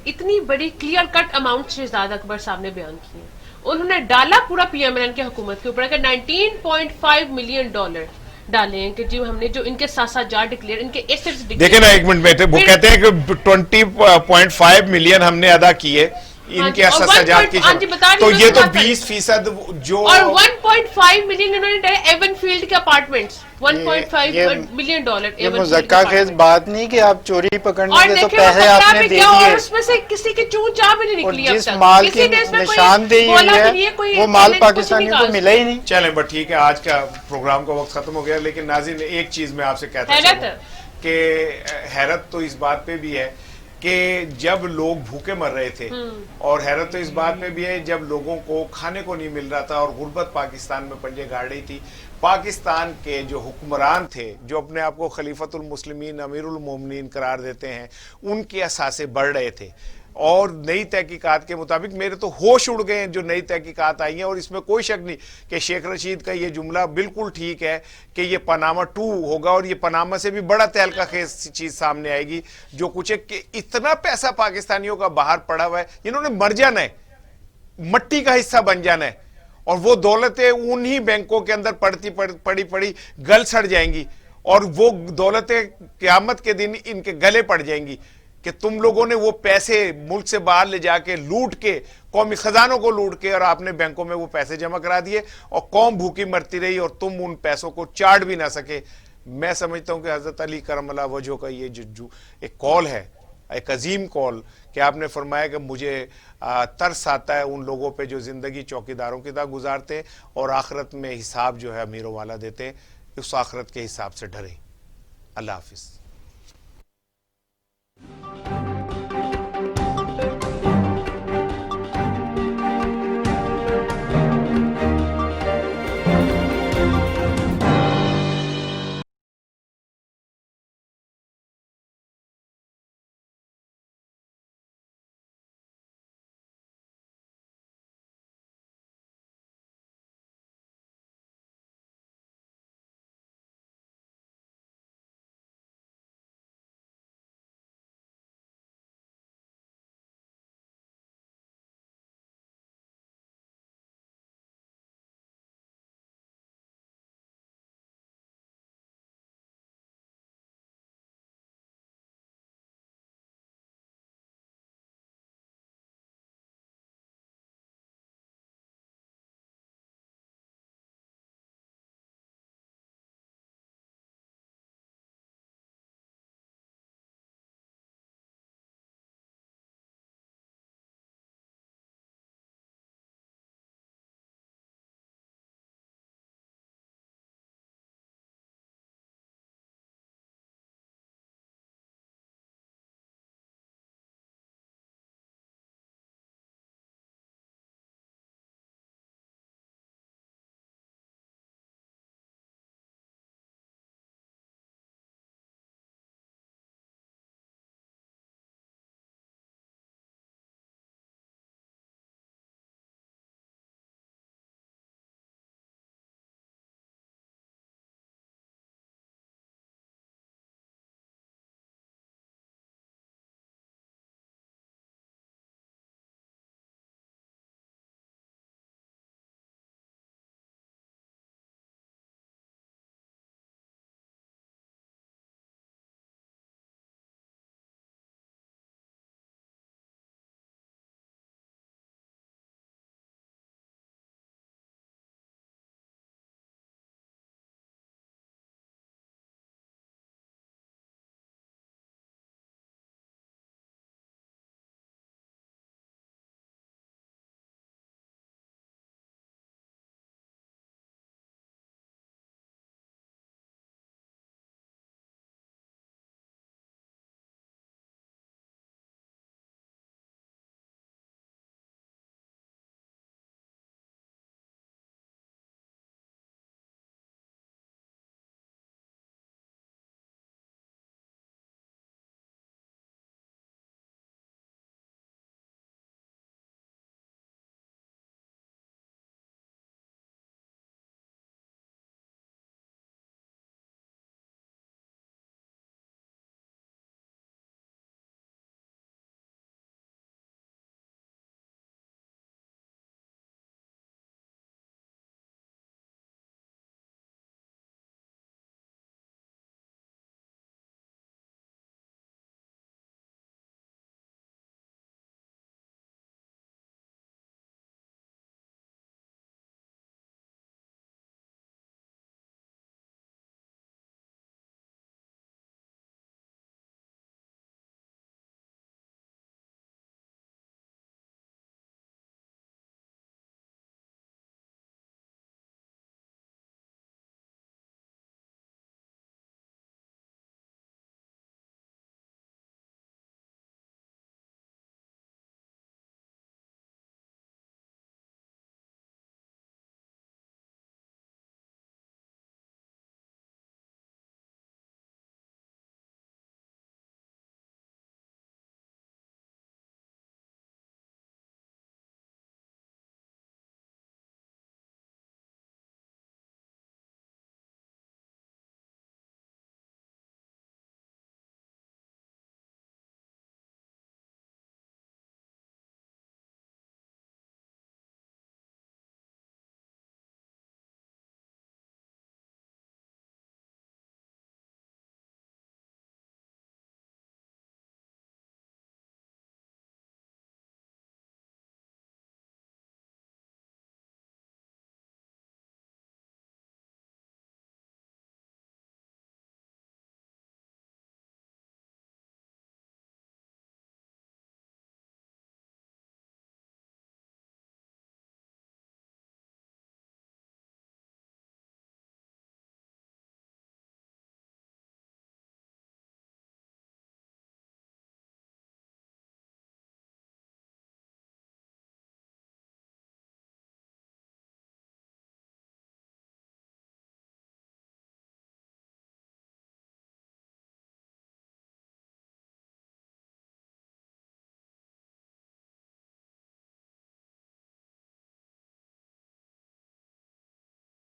इतनी बड़ी clear cut amount Shahzad Akbar साहब ने बयान किए, उन्होंने डाला पूरा पीएमएल की हुकूमत के ऊपर 19.5 मिलियन डॉलर डाले हैं कि जो हमने जो इनके साथ साथ जार डिक्लेयर, इनके एसेट्स डिक्लेयर। देखे ना, एक मिनट में वो कहते हैं कि 20.5 मिलियन हमने अदा किए इनके सजाद की, तो ये तो 20% जो, और 1.5 मिलियन इन्होंने डाले एवन फील्ड के अपार्टमेंट्स, 1.5 मिलियन डॉलर। ये मुज़क्का खेज बात नहीं कि आप चोरी पकड़ने के तो पैसे आपने दे दिए, और उसमें से किसी की चूं चाह भी नहीं निकली। जिस माल की निशानदेही हुई है वो माल पाकिस्तानियों को मिला ही नहीं। चलें बट ठीक है, आज का प्रोग्राम का वक्त खत्म हो गया, लेकिन नाज़रीन एक चीज मैं आपसे कहता हूं कि हैरत तो इस बात पे भी है कि जब लोग भूखे मर रहे थे, और हैरत तो इस बात में भी है जब लोगों को खाने को नहीं मिल रहा था और गुर्बत पाकिस्तान में पंजे गाड़ रही थी। पाकिस्तान के जो हुक्मरान थे, जो अपने आप को खलीफतुल मुस्लिमीन, अमीरुल मोमिनीन करार देते हैं, उनके असासे बढ़ रहे थे। और नई तहकीकात के मुताबिक मेरे तो होश उड़ गए हैं जो नई तहकीकात आई हैं, और इसमें कोई शक नहीं कि शेख रशीद का ये जुमला बिल्कुल ठीक है कि ये पनामा 2 होगा, और ये पनामा से भी बड़ा तहलका खेज चीज सामने आएगी। जो कुछ है कि इतना पैसा पाकिस्तानियों का बाहर पड़ा हुआ है, इन्होंने मर जाना है, मट्टी का हिस्सा बन जाना है, और वो दौलतें उन्हीं बैंकों के अंदर पड़ी गल सड़ जाएंगी, और वो दौलतें क़यामत के दिन इनके गले पड़ जाएंगी कि तुम लोगों ने वो पैसे मुल्क से बाहर ले जाके लूट के, कौमी खजानों को लूट के, और आपने बैंकों में वो पैसे जमा करा दिए, और कौम भूखी मरती रही और तुम उन पैसों को चाट भी ना सके। मैं समझता हूं कि हजरत अली करम वजह का ये जो एक कॉल है, एक अजीम कॉल, कि आपने फरमाया कि मुझे तरस आता है उन लोगों पे जो जिंदगी चौकीदारों की तरह गुजारते हैं और आखिरत में हिसाब जो है अमीरों वाला देते हैं, उस आखिरत के हिसाब से डरें। अल्लाह हाफिज।